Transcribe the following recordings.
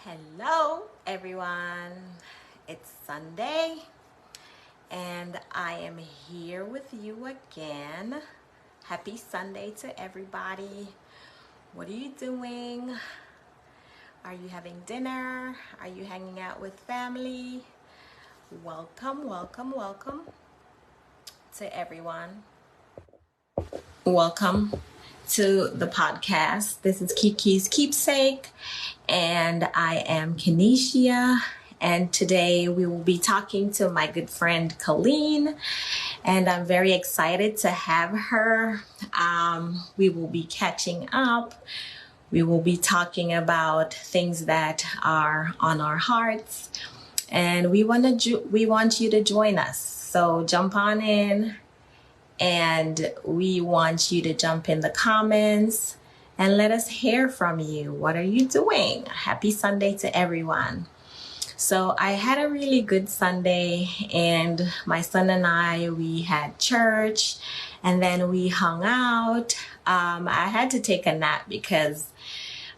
Hello, everyone. It's Sunday, and I am here with you again. Happy Sunday to everybody. What are you doing? Are you having dinner? Are you hanging out with family? Welcome, welcome, welcome to everyone. Welcome to the podcast. This is Kiki's Keepsake, and I am Kenesha. And today we will be talking to my good friend Coleen, and I'm very excited to have her. We will be catching up. We will be talking about things that are on our hearts, and we want you to join us. So jump on in. And we want you to jump in the comments and let us hear from you. What are you doing? Happy Sunday to everyone. So I had a really good Sunday, and my son and we had church, and then we hung out. I had to take a nap because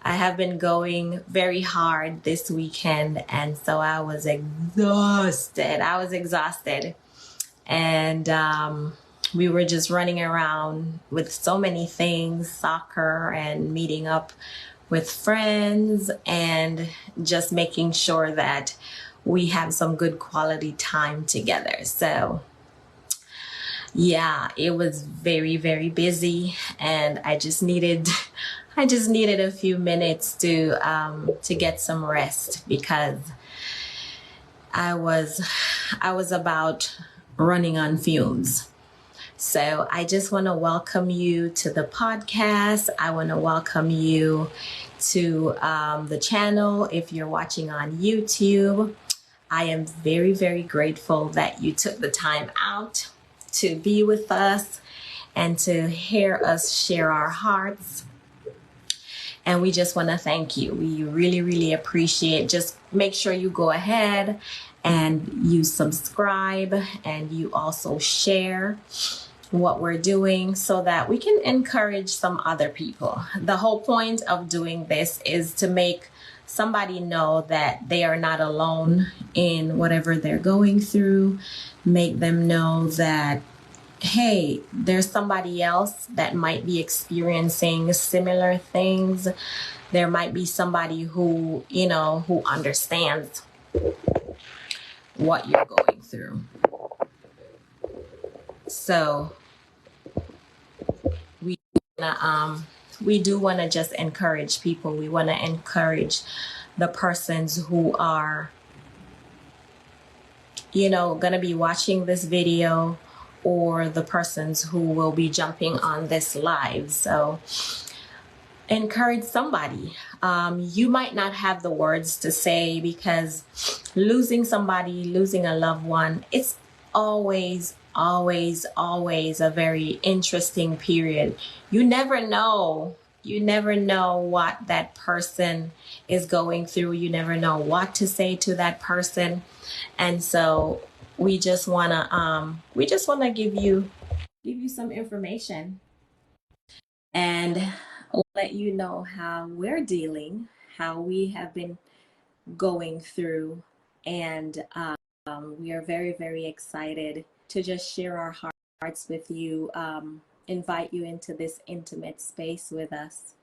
I have been going very hard this weekend, and so I was exhausted. And we were just running around with so many things, soccer and meeting up with friends and just making sure that we have some good quality time together. So yeah, it was very, very busy, and I just needed a few minutes to get some rest because I was about running on fumes. So I just want to welcome you to the podcast. I want to welcome you to the channel if you're watching on YouTube. I am very, very grateful that you took the time out to be with us and to hear us share our hearts. And we just want to thank you. We really, really appreciate. Just make sure you go ahead and you subscribe, and you also share what we're doing so that we can encourage some other people. The whole point of doing this is to make somebody know that they are not alone in whatever they're going through. Make them know that, hey, there's somebody else that might be experiencing similar things. There might be somebody who understands what you're going through. So we do want to just encourage people. We want to encourage the persons who are, going to be watching this video, or the persons who will be jumping on this live. So encourage somebody. You might not have the words to say, because losing a loved one, it's always a very interesting period. You never know what that person is going through. You never know what to say to that person. And so we just want to give you some information and let you know how we're dealing, how we have been going through, and we are very, very excited to just share our hearts with you, invite you into this intimate space with us,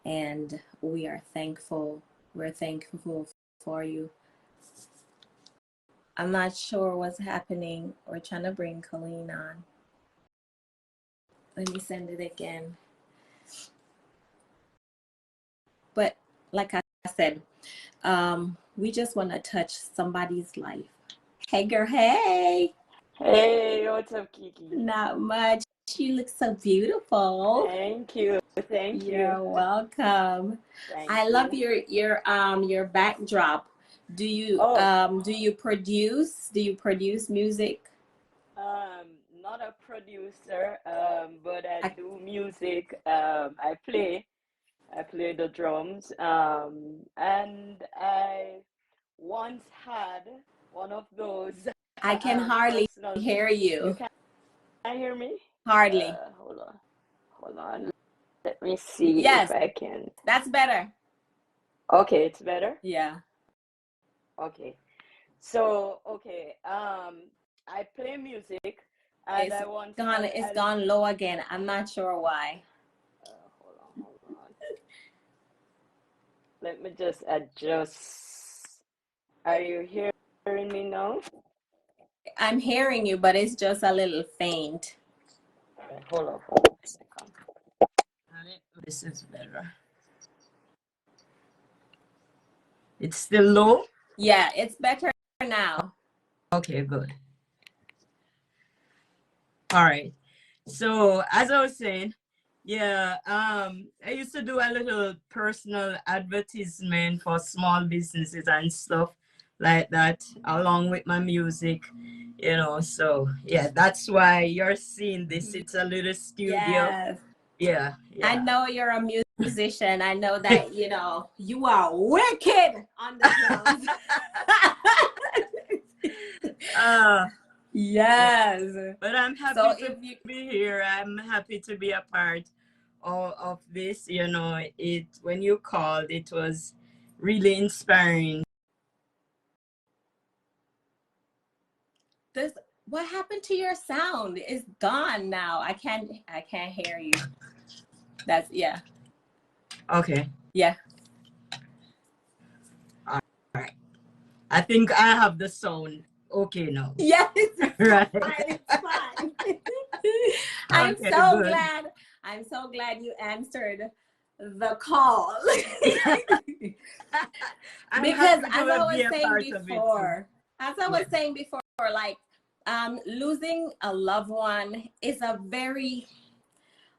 and we are thankful. We're thankful for you. I'm not sure what's happening. We're trying to bring Coleen on. Let me send it again. But like I said, we just want to touch somebody's life. Hey, girl. Hey. Hey, what's up, Kiki? Not much. You look so beautiful. Thank you. You're welcome. I love your backdrop. Do you produce music? Not a producer, but I do music. I play the drums. And I once had one of those. I can hardly hear you. You can hear me? Hardly. Hold on. Let me see Yes, if I can. that's better. Okay, it's better. Yeah. Okay. So, okay, I play music and It's I once gone. It's gone low again. I'm not sure why. hold on, hold on. Let me just adjust. Are you hearing me now? I'm hearing you, but it's just a little faint. Right, hold on a second. This is better. It's still low? Yeah, it's better now. Okay, good. All right. So as I was saying, yeah, I used to do a little personal advertisement for small businesses and stuff like that, along with my music, So yeah, that's why you're seeing this. It's a little studio. Yes. Yeah, I yeah. know you're a musician. I know that, you are wicked on the drums. Yes. But I'm happy So to if you be here. I'm happy to be a part of this. It when you called, it was really inspiring. this what happened to your sound? It's gone now. I can't hear you. That's yeah. Okay. Yeah. All right. I think I have the sound okay now. Yes, it's Right. fine. It's fine. Okay, good. I'm so glad you answered the call. I'm Because happy as to I be was a saying part of it too. before, Yeah. like losing a loved one is a very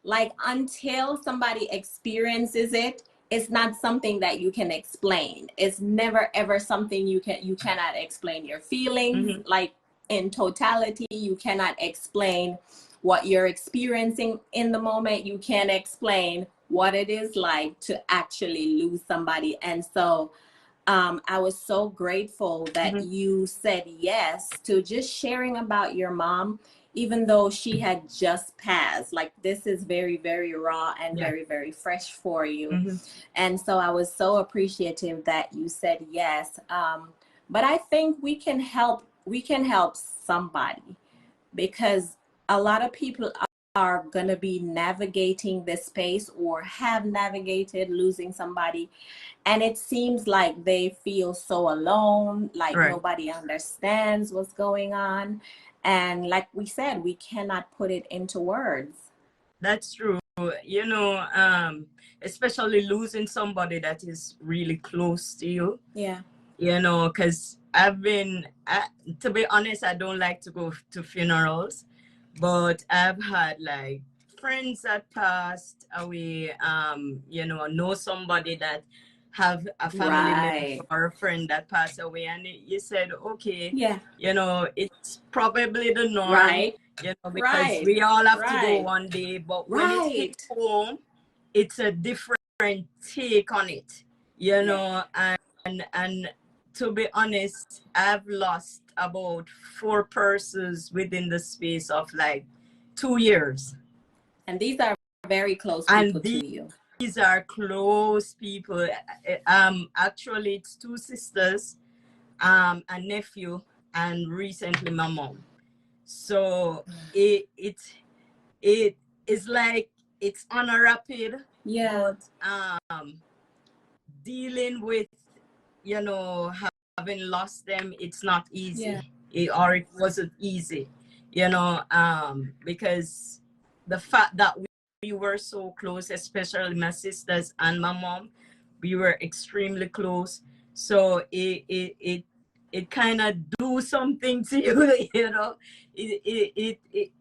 like until somebody experiences it, it's not something that you can explain. It's never ever something you cannot explain your feelings. Mm-hmm. Like in totality, you cannot explain what you're experiencing in the moment. You can't explain what it is like to actually lose somebody. And so I was so grateful that Mm-hmm. you said yes to just sharing about your mom, even though she had just passed. Like, this is very, very raw and Yeah. very, very fresh for you. Mm-hmm. And so I was so appreciative that you said yes. But I think we can help somebody, because a lot of people are going to be navigating this space or have navigated losing somebody, and it seems like they feel so alone, like Right. nobody understands what's going on. And like we said, we cannot put it into words. That's true. Especially losing somebody that is really close to you. Yeah. Because to be honest, I don't like to go to funerals, but I've had like friends that passed away, know somebody that have a family member Right. or a friend that passed away, and you said, okay, Yeah. it's probably the norm, Right. because Right. we all have to go Right. one day, but when it hits Right. home, it's a different take on it, Yeah. and to be honest, I've lost about 4 persons within the space of like 2 years. And these are very close And people to you. these are close people. Actually, it's 2 sisters, a nephew, and recently my mom. So it is like it's on a rapid, Yeah. but dealing with, you know, having lost them, it's not Yeah. easy. Or it wasn't easy, because the fact that we were so close, especially my sisters and my mom, we were extremely close. So it kind of do something to you,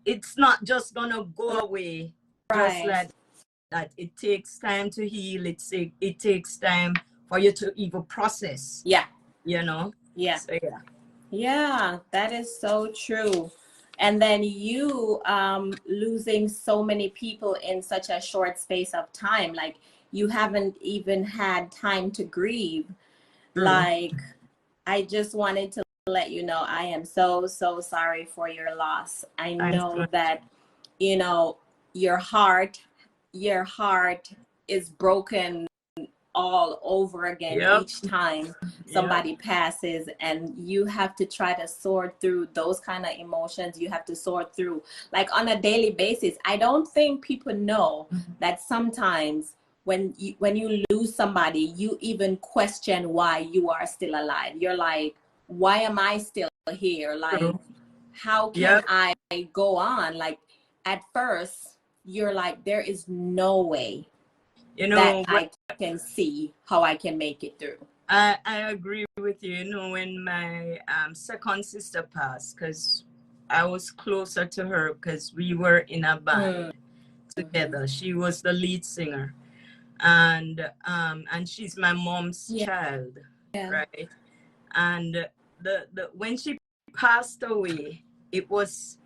it's not just gonna go away just Right. like that. It takes time to heal. It takes time for you to even process, Yeah. Yeah. So yeah. Yeah, that is so true. And then you losing so many people in such a short space of time, like you haven't even had time to grieve. True. Like, I just wanted to let you know I am so, so sorry for your loss. I Thanks so know much. that, you know, your heart is broken all over again Yep. each time Yep. somebody passes, and you have to try to sort through those kind of emotions. You have to sort through, like, on a daily basis. I don't think people know that sometimes when you lose somebody, you even question why you are still alive. You're like, why am I still here? Like, True. how can Yep. I go on? Like, at first you're like, there is no way You that know, I can see how I can make it through. I agree with you. You know, when my second sister passed, because I was closer to her because we were in a band together. She was the lead singer, and she's my mom's child, right? And the when she passed away, it was,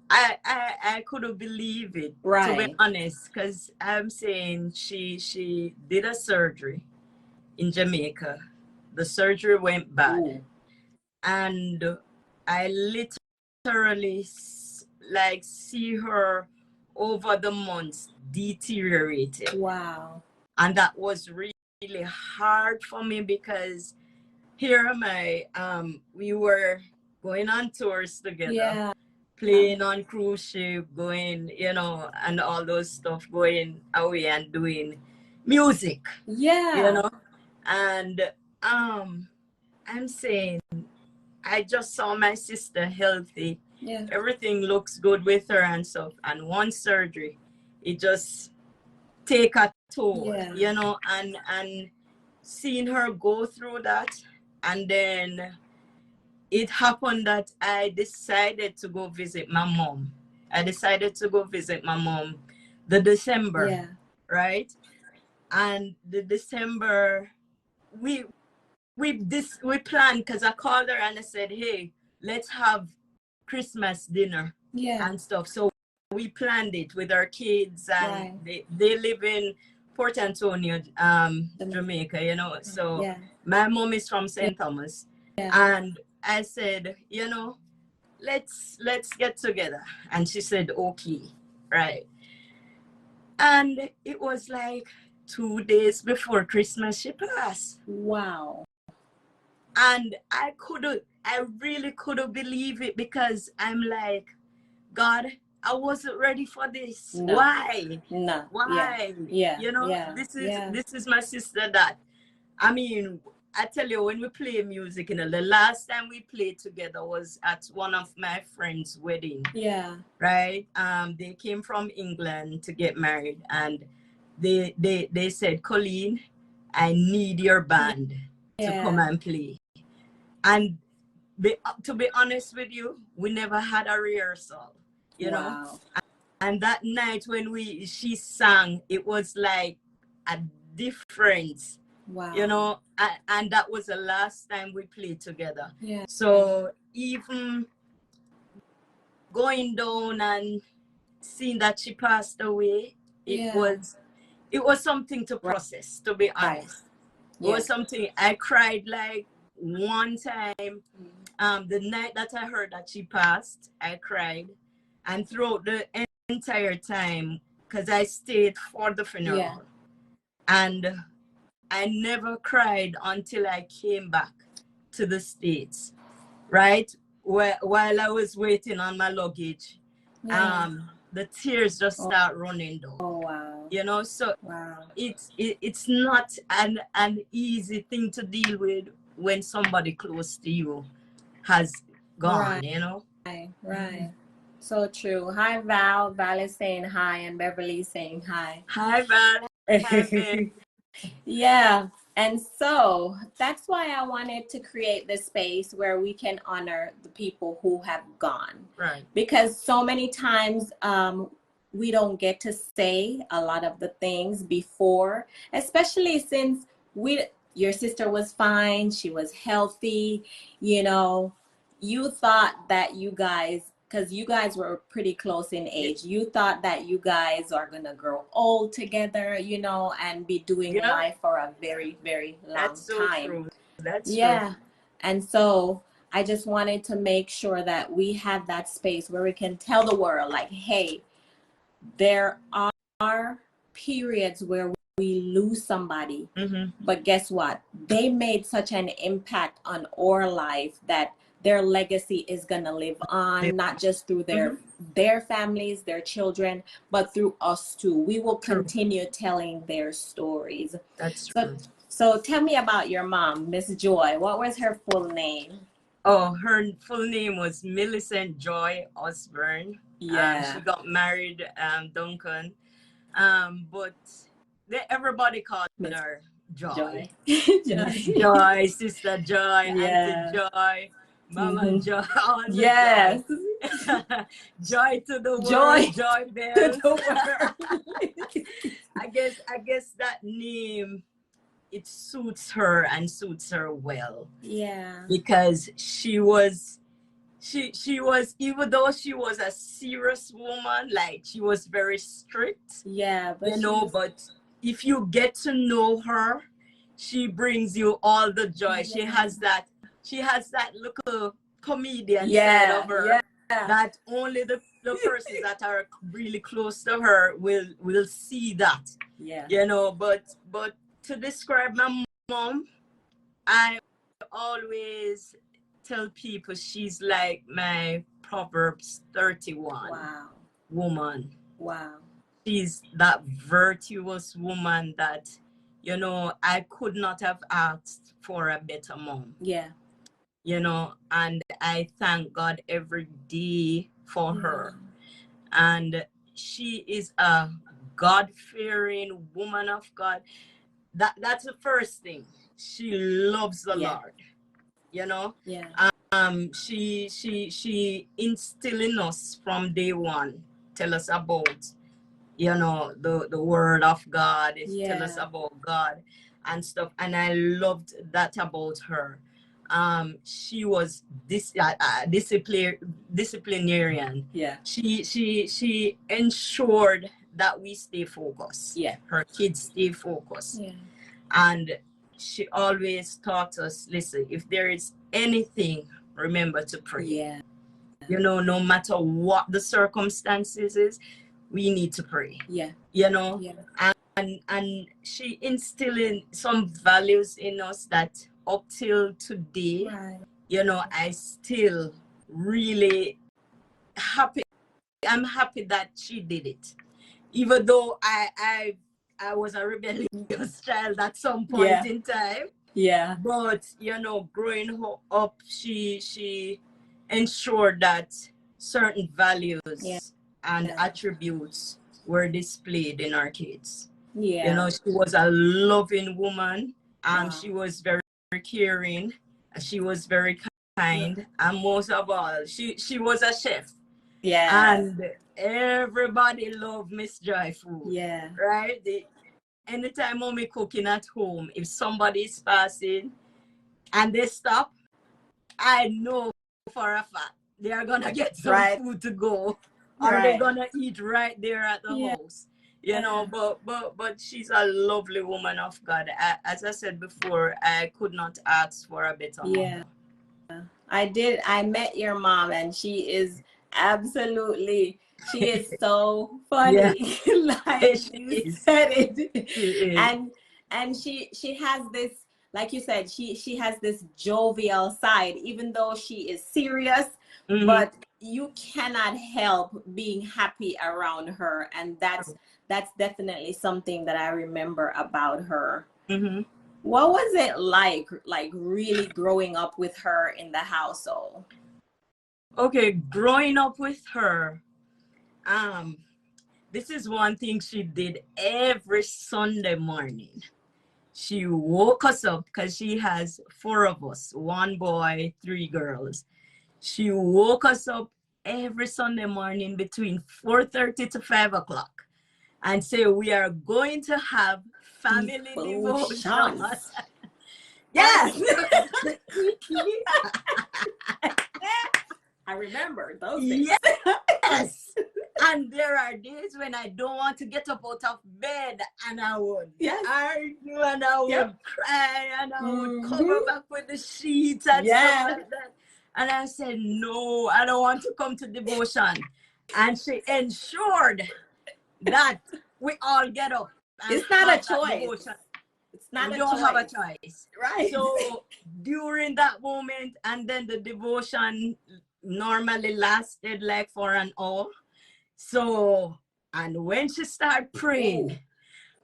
I couldn't believe it, to be honest, because I'm saying she did a surgery in Jamaica. The surgery went bad. Ooh. And I literally like see her over the months deteriorating. Wow. And that was really hard for me, because here am I, we were going on tours together, playing on cruise ship, going, you know, and all those stuff, going away and doing music. Yeah. You know, and I'm saying, I just saw my sister healthy. Yeah. Everything looks good with her and stuff. And one surgery, it just take a toll, you know, and seeing her go through that. And then it happened that I decided to go visit my mom. I decided to go visit my mom the December, right? And the December, we planned, because I called her and I said, hey, let's have Christmas dinner and stuff. So we planned it with our kids, and they live in Port Antonio, Jamaica, you know. So my mom is from St. Thomas. And I said, you know, let's get together. And she said, okay, right. And it was like 2 days before Christmas she passed. Wow. And I really couldn't believe it, because I'm like, God, I wasn't ready for this. No. Why? No. Why? You know, this is my sister that, I mean, I tell you, when we play music, you know, the last time we played together was at one of my friends' wedding. Yeah. Right? They came from England to get married, and they said, Coleen, I need your band to come and play. And to be honest with you, we never had a rehearsal, you know. And that night when she sang, it was like a difference. You know, and that was the last time we played together. So even going down and seeing that she passed away, it was something to process, to be honest. It was something. I cried like one time. The night that I heard that she passed, I cried. And throughout the entire time, because I stayed for the funeral. And I never cried until I came back to the States, right? While I was waiting on my luggage, the tears just start running down. Oh, wow. You know, so it's not an easy thing to deal with when somebody close to you has gone, you know? Right. So true. Hi, Val. Val is saying hi, and Beverly is saying hi. Hi, Val. Hi, yeah. And so that's why I wanted to create this space where we can honor the people who have gone. Right. Because so many times we don't get to say a lot of the things before, especially since your sister was fine, she was healthy, you know, you thought that you guys, because you guys were pretty close in age, you thought that you guys are gonna grow old together, you know, and be doing life for a very, very long time. True. That's true. And so I just wanted to make sure that we have that space where we can tell the world, like, hey, there are periods where we lose somebody, Mm-hmm. but guess what? They made such an impact on our life that their legacy is gonna live on, not just through their families, their children, but through us too. We will True. continue telling their stories. That's So, true. so tell me about your mom, Miss Joy. What was her full name? Oh, her full name was Millicent Joy Osborne. Yeah. She got married, Duncan. But everybody called Miss her Joy. Joy. Miss Joy. Joy, Sister Joy, Auntie Yeah. Joy, Mama Joy, all the Yes. joy. Joy to the Joy world, joy to bells. the world. I guess that name, it suits her and suits her well. Yeah. Because she was, even though she was a serious woman, like she was very strict. Yeah, but you know, but if you get to know her, she brings you all the joy. Yeah. She has that little comedian side of her, Yeah. that only the persons that are really close to her will see that. Yeah. You know, but to describe my mom, I always tell people she's like my Proverbs 31 Wow. woman. Wow. She's that virtuous woman that, you know, I could not have asked for a better mom. Yeah. You know, and I thank God every day for her. And she is a God-fearing woman of God. That's the first thing. She loves the Lord. You know? Yeah. She instilled in us from day one, tell us about, you know, the word of God, tell us about God and stuff. And I loved that about her. She was disciplinarian. Yeah. She ensured that we stay focused. Yeah. Her kids stay focused. Yeah. And she always taught us, listen, if there is anything, remember to pray. Yeah. You know, no matter what the circumstances is, we need to pray. Yeah. You know? Yeah. And she instilled in some values in us that up till today, you know, I still really happy. I'm happy that she did it. Even though I was a rebellious child at some point in time. Yeah. But, you know, growing up, she ensured that certain values and attributes were displayed in our kids. Yeah. You know, she was a loving woman. She was very caring. She was very kind. And most of all, she was a chef. Yeah. And everybody loved Miss Joy food. Yeah. Right? Anytime mommy cooking at home, if somebody is passing and they stop, I know for a fact they are gonna get some food to go, or they're gonna eat right there at the house. You know, but she's a lovely woman of God. As I said before, I could not ask for a better mom. I met your mom, and she is absolutely, she is so funny. Like you said it. And she has this, like you said, she has this jovial side, even though she is serious, but you cannot help being happy around her. And that's definitely something that I remember about her. What was it like really growing up with her in the household? Okay, growing up with her, this is one thing she did every Sunday morning. She woke us up because she has 4 of us, 1 boy, 3 girls. She woke us up every Sunday morning between 4:30 to 5 o'clock and say, we are going to have family devotions. Yes. I remember those days. Yes. And there are days when I don't want to get up out of bed, and I would argue, and I would cry, and I would cover back with the sheets and stuff like that. And I said, no, I don't want to come to devotion. And she ensured that we all get up It's not a have that choice. devotion. It's not We a don't choice. have a choice. Right. So during that moment, and then the devotion normally lasted like for an hour. So, and when she started praying, Ooh.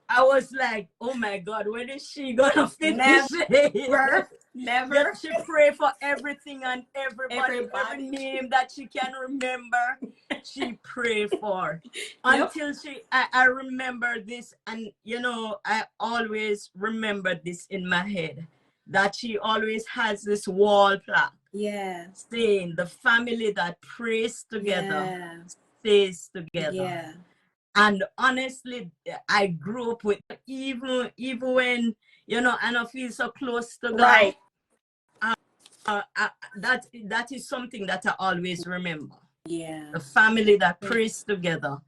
I was like, oh my God, when is she gonna finish it? Never. Yeah, she prayed for everything and everybody, every name that she can remember, she prayed for. Until I remember this, and you know, I always remember this in my head, that she always has this wall plaque. Yeah. Saying the family that prays together stays together. Yeah. And honestly, I grew up with even when, you know, I don't feel so close to God. Right. That is something that I always remember. Yeah. The family that prays together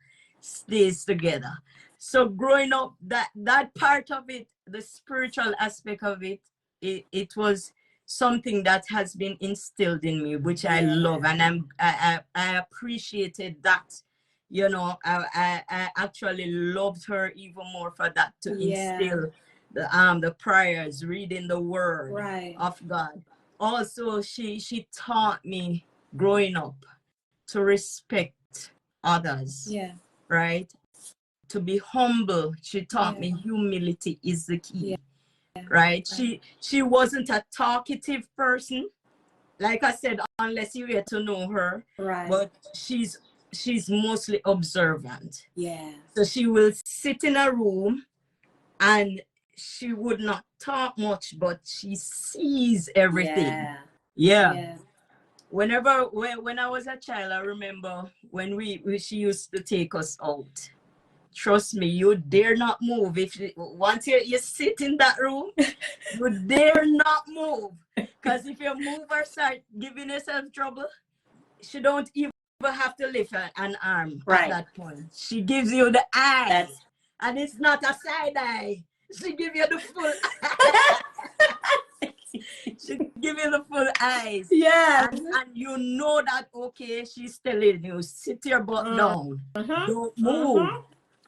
stays together. So growing up, that part of it, the spiritual aspect of it, it was something that has been instilled in me, which I love, and I appreciated that. You know, I actually loved her even more for that, to instill the prayers, reading the word of God. Also, she taught me growing up to respect others. Yeah. Right? To be humble. She taught me humility is the key. Right? She wasn't a talkative person. Like I said, unless you get to know her. Right. But she's mostly observant. Yeah. So she will sit in a room and she would not talk much, but she sees everything. Yeah. Whenever when I was a child, I remember when she used to take us out. Trust me, you dare not move. If once you sit in that room, you dare not move. Because if you move or start giving yourself trouble, she don't even have to lift an arm at that point. She gives you the eye. And it's not a side eye. She gives you the full eye. She give you the full eyes. Yeah. And you know that, okay, she's telling you, sit your butt down. Don't move.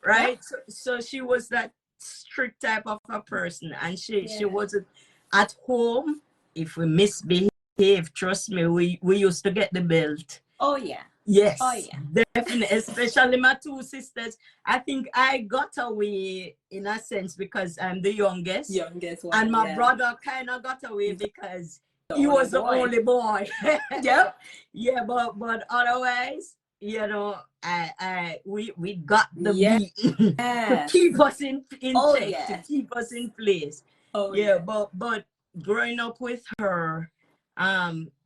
Right? So she was that strict type of a person. And she wasn't at home. If we misbehave, trust me, we used to get the belt. Oh, yeah. Yes. Oh, yeah. Definitely. Especially my two sisters. I think I got away in a sense because I'm the youngest. Youngest one. And my brother kind of got away because he was the only boy. Yep. Yeah, but otherwise, you know, we got the beat to keep us in check, to keep us in place. But growing up with her,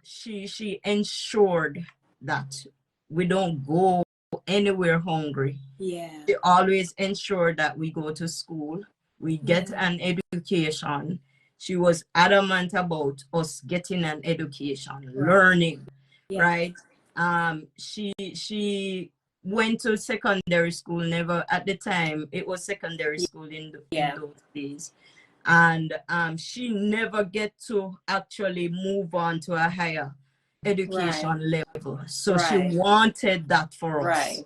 she ensured that we don't go anywhere hungry. Yeah. She always ensured that we go to school, we get an education. She was adamant about us getting an education, learning, right? She went to secondary school, never at the time, it was secondary school in those days. And she never get to actually move on to a higher education level. So she wanted that for us.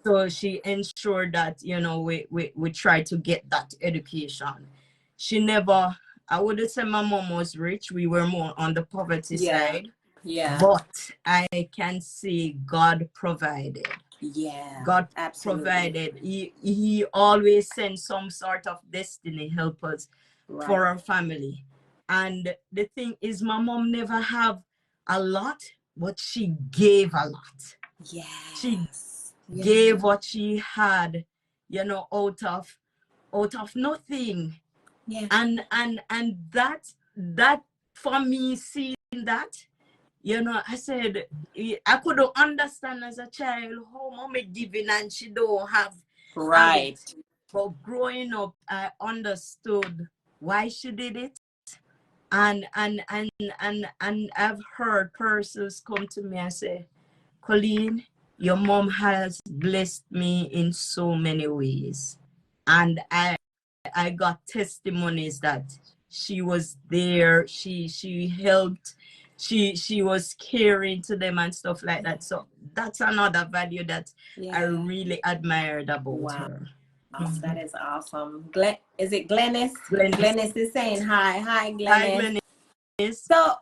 So she ensured that, you know, we try to get that education. She never, I wouldn't say my mom was rich. We were more on the poverty side. Yeah. But I can see God provided. Yeah. God absolutely. provided. He always sends some sort of destiny helpers for our family. And the thing is, my mom never have a lot, but she gave a lot. Yeah. She gave what she had, you know, out of nothing. Yeah. And that for me, seeing that, you know, I said, I couldn't understand as a child how mommy giving and she don't have. But growing up, I understood why she did it. And I've heard persons come to me and say, Coleen, your mom has blessed me in so many ways. And I got testimonies that she was there, she helped, she was caring to them and stuff like that. So that's another value that I really admired about her. That is awesome. Is it Glennis? Glennis. Glennis is saying hi. Hi, Hi, Glennis. Glennis. So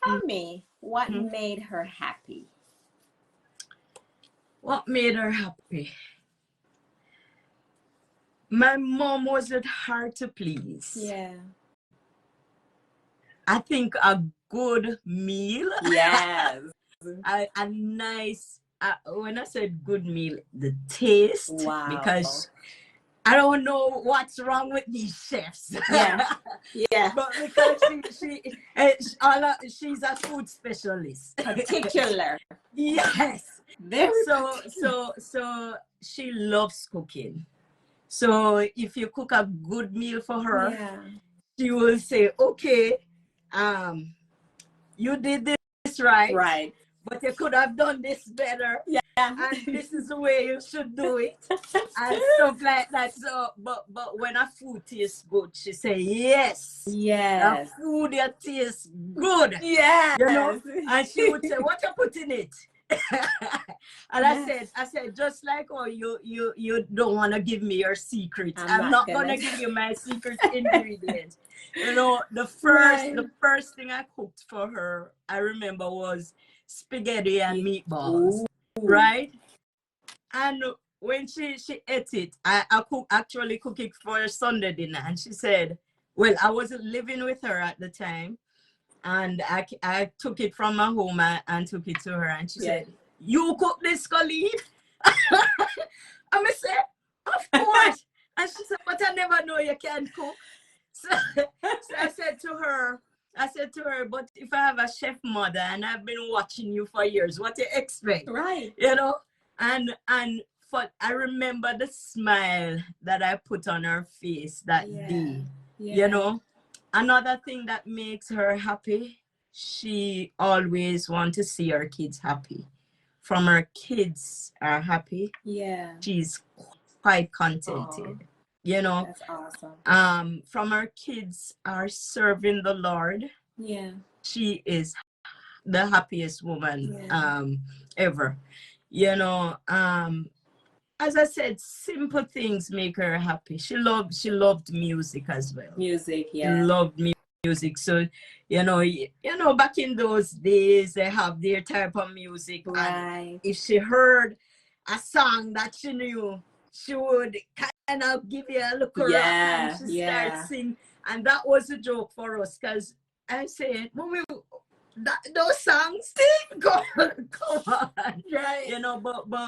tell me what made her happy. What made her happy? My mom wasn't hard to please. Yeah. I think a good meal. Yes. A nice, when I said good meal, the taste. Wow. Because I don't know what's wrong with these chefs. Yeah. Yeah. But because she's a food specialist. Particular. Yes. So she loves cooking. So if you cook a good meal for her, she will say, okay, you did this right. Right. But you could have done this better. Yeah. And this is the way you should do it. And stuff like that. So but when her food tastes good, she say, yes. Yes. The food that tastes good. Yes. You know? And she would say, what you put in it? And I said, just like you don't want to give me your secrets. I'm not gonna give you my secret ingredients. You know, the first thing I cooked for her, I remember, was spaghetti and meatballs. Ooh. Right? And when she ate it, I actually cooked it for her Sunday dinner, and she said, well, I wasn't living with her at the time, and I took it from my home and took it to her, and she said, you cook this, Coleen? I said, of course. And she said, but I never know you can cook. So I said to her, but if I have a chef mother and I've been watching you for years, what do you expect? Right. You know? And I remember the smile that I put on her face that day. Yeah. You know? Another thing that makes her happy, she always wants to see her kids happy. From her kids are happy, she's quite contented. Aww. You know, that's awesome. From her kids are serving the Lord. Yeah, she is the happiest woman ever. You know, as I said, simple things make her happy. She loved music as well. Music, loved music. So, you know, back in those days, they have their type of music. Right. And if she heard a song that she knew, she would kind of give you a look around and she started singing. And that was a joke for us, because I said, Mommy, those songs, come on. Right. You know,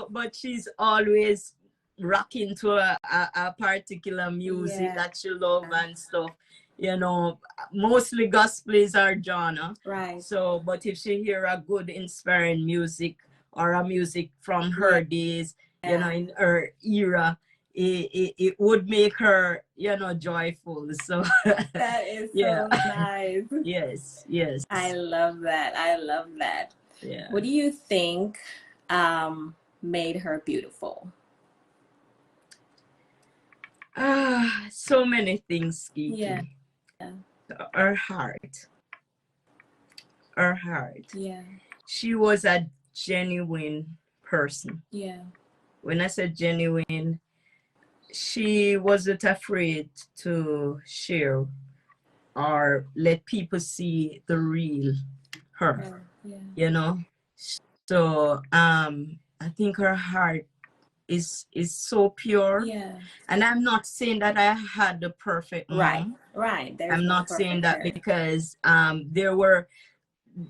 but she's always rocking to a particular music that she loves and stuff. You know, mostly gospel is our genre. Right. So, but if she hear a good inspiring music or a music from her days, you know, in her era, it would make her, you know, joyful. So that is so nice. Yes. I love that. Yeah. What do you think made her beautiful? So many things, Kiki. Yeah. Her heart. Yeah. She was a genuine person. Yeah. When I said genuine, she wasn't afraid to share or let people see the real her. You know? So I think her heart is so pure. Yeah. And I'm not saying that I had the perfect mom. Right. I'm not saying that because there were,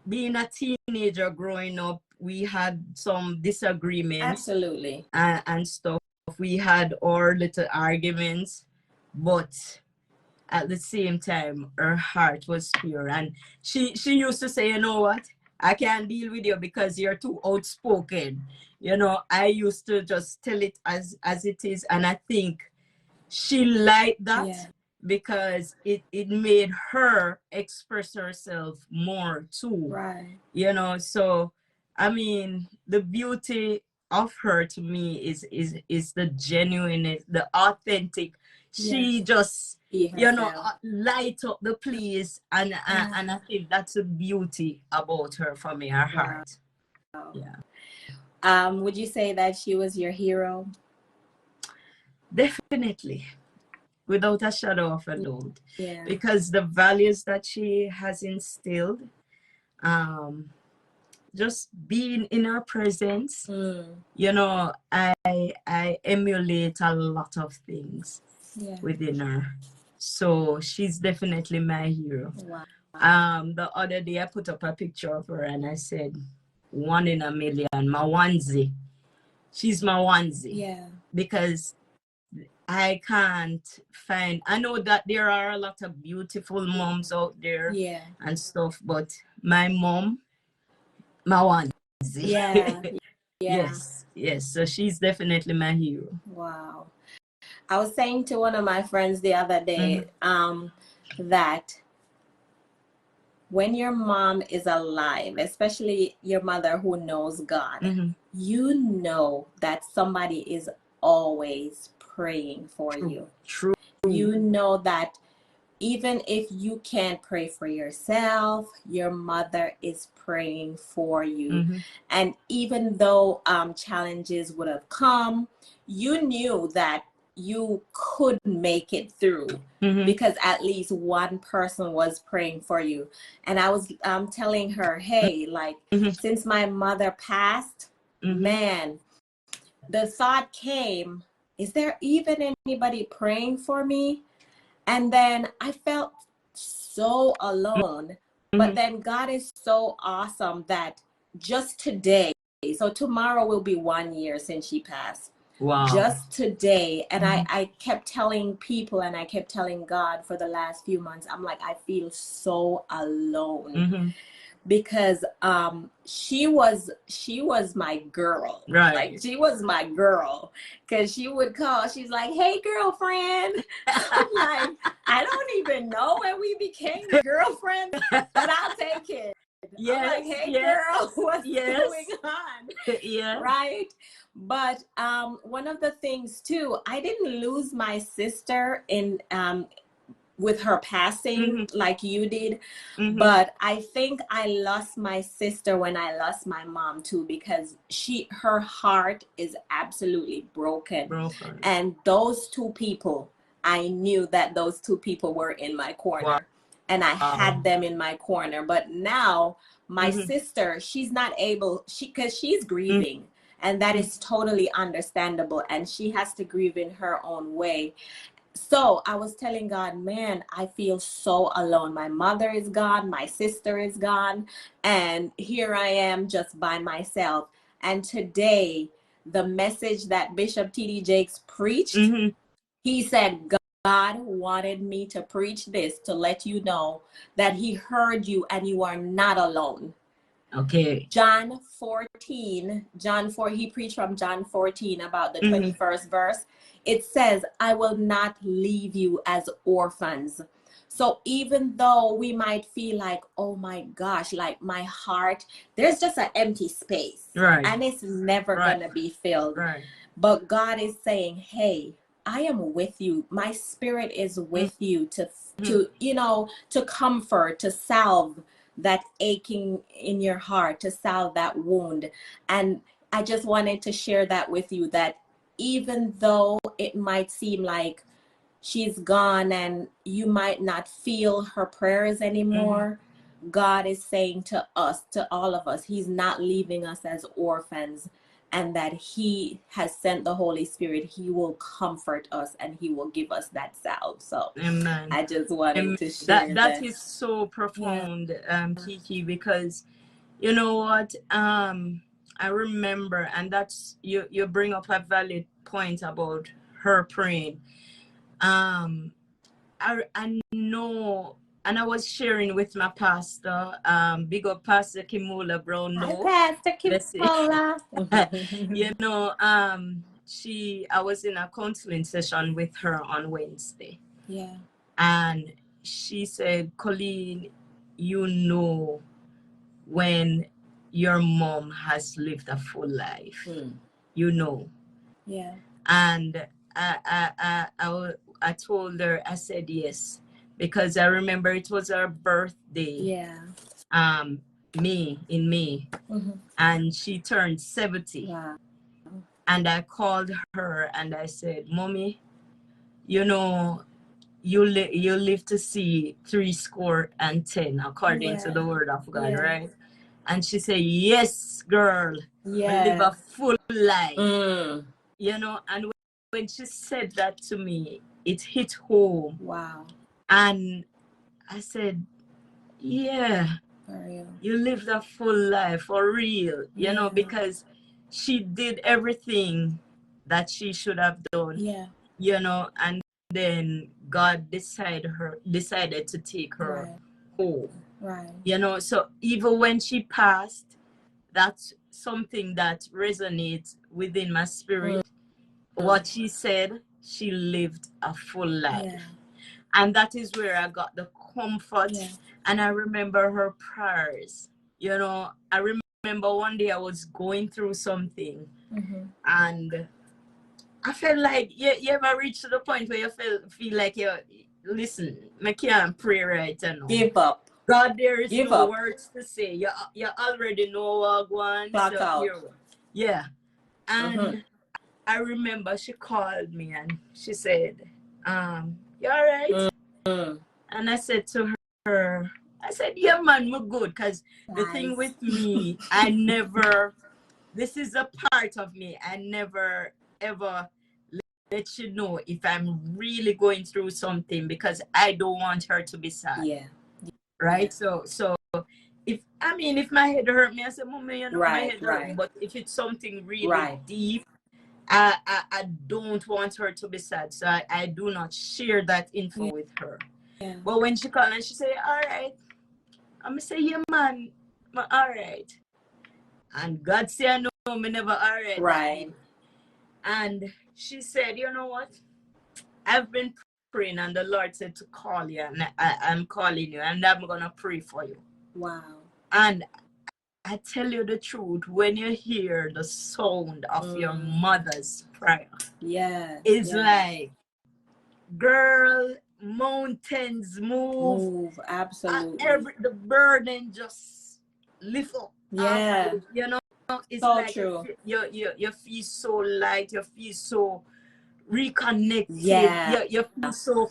being a teenager growing up, we had some disagreements. Absolutely. And stuff. We had our little arguments, but at the same time, her heart was pure. And she used to say, you know what? I can't deal with you because you're too outspoken. You know, I used to just tell it as it is. And I think she liked that because it made her express herself more too. Right. You know, so, I mean, the beauty of her to me is the genuineness, the authentic. She just, you know, light up the place, and I think that's the beauty about her for me, her heart. Yeah. Would you say that she was your hero? Definitely, without a shadow of a doubt. Yeah. Because the values that she has instilled, just being in her presence, you know, I emulate a lot of things within her. So she's definitely my hero. Wow. The other day I put up a picture of her and I said, 1 in a million, my onesie. She's my onesie. Yeah. Because I can't find, I know that there are a lot of beautiful moms out there and stuff, but my mom, my onesie. Yeah. Yeah. Yes. So she's definitely my hero. Wow. I was saying to one of my friends the other day that when your mom is alive, especially your mother who knows God, you know that somebody is always praying for you. True. You know that even if you can't pray for yourself, your mother is praying for you. And even though challenges would have come, you knew that you could make it through because at least one person was praying for you. And I was telling her, hey, like since my mother passed, man, the thought came, is there even anybody praying for me? And then I felt so alone. But then God is so awesome that just today, so tomorrow will be 1 year since she passed. Wow. Just today. And I kept telling people and I kept telling God for the last few months, I'm like, I feel so alone. Because she was my girl. Right. Like she was my girl. Cause she would call, she's like, hey girlfriend. I'm like, I don't even know when we became girlfriends, but I'll take it. Yes, I'm like, hey girl, what's going on? Yeah. Right. But one of the things too, I didn't lose my sister in with her passing like you did, but I think I lost my sister when I lost my mom too, because her heart is absolutely broken. And those two people, I knew that those two people were in my corner and I had them in my corner. But now my sister, she's not able, because she's grieving. And that is totally understandable. And she has to grieve in her own way. So I was telling God, man, I feel so alone. My mother is gone. My sister is gone. And here I am just by myself. And today, the message that Bishop T.D. Jakes preached, he said, God wanted me to preach this to let you know that he heard you and you are not alone. Okay. John 4, he preached from John 14 about the 21st verse. It says, I will not leave you as orphans. So even though we might feel like, oh my gosh, like my heart, there's just an empty space. Right. And it's never going to be filled. Right. But God is saying, hey, I am with you. My spirit is with you to comfort, to salve that aching in your heart, to salve that wound. And I just wanted to share that with you, that even though it might seem like she's gone and you might not feel her prayers anymore, God is saying to us, to all of us, he's not leaving us as orphans, and that he has sent the Holy Spirit. He will comfort us and he will give us that salve. So Amen. I just wanted to share that is so profound, Kiki, because you know what, I remember, and that's you bring up a valid point about her praying. I know, and I was sharing with my pastor, big up Pastor Kimula Brown. Hi, Pastor Kimula. You know, I was in a counseling session with her on Wednesday. Yeah. And she said, Coleen, you know when your mom has lived a full life. You know. Yeah. And I told her, I said yes, because I remember it was her birthday. Yeah. In May. And she turned 70. Wow. And I called her and I said, Mommy, you know, you live to see 70 according to the word of God, right? And she said, yes, girl, I live a full life. You know, and when she said that to me, it hit home. Wow. And I said, yeah, For real. you lived a full life for real, you know, because she did everything that she should have done. Yeah. You know, and then God decided to take her home. Right. You know, so even when she passed, that's something that resonates within my spirit. What she said, she lived a full life. Yeah. And that is where I got the comfort. And I remember her prayers. You know, I remember one day I was going through something, and I felt like you ever reach to the point where you feel like listen, I can't pray right now. Give up. God, there is Give no up. words to say. You already know what going. Clock So out. yeah. And I remember she called me and she said, you all right? And I said to her, I said, yeah, man, we're good. Because the thing with me, this is a part of me. I never, ever let you know if I'm really going through something, because I don't want her to be sad. Yeah. Right? So if my head hurt me, I say, Mommy, you know, my head hurt me. But if it's something really deep, I don't want her to be sad. So I do not share that info with her. Yeah. But when she called and she said, all right, I'm going to say, yeah, man, all right. And God say, I know, me never all right. Right. And she said, you know what? I've been praying and the Lord said to call you, and I'm calling you, and I'm going to pray for you. Wow. And I tell you the truth, when you hear the sound of your mother's prayer, it's like, girl, mountains move. Absolutely. The burden just lift up. Yeah. You know, it's so like true. You feel so light, you feel so reconnected. Yeah. You feel so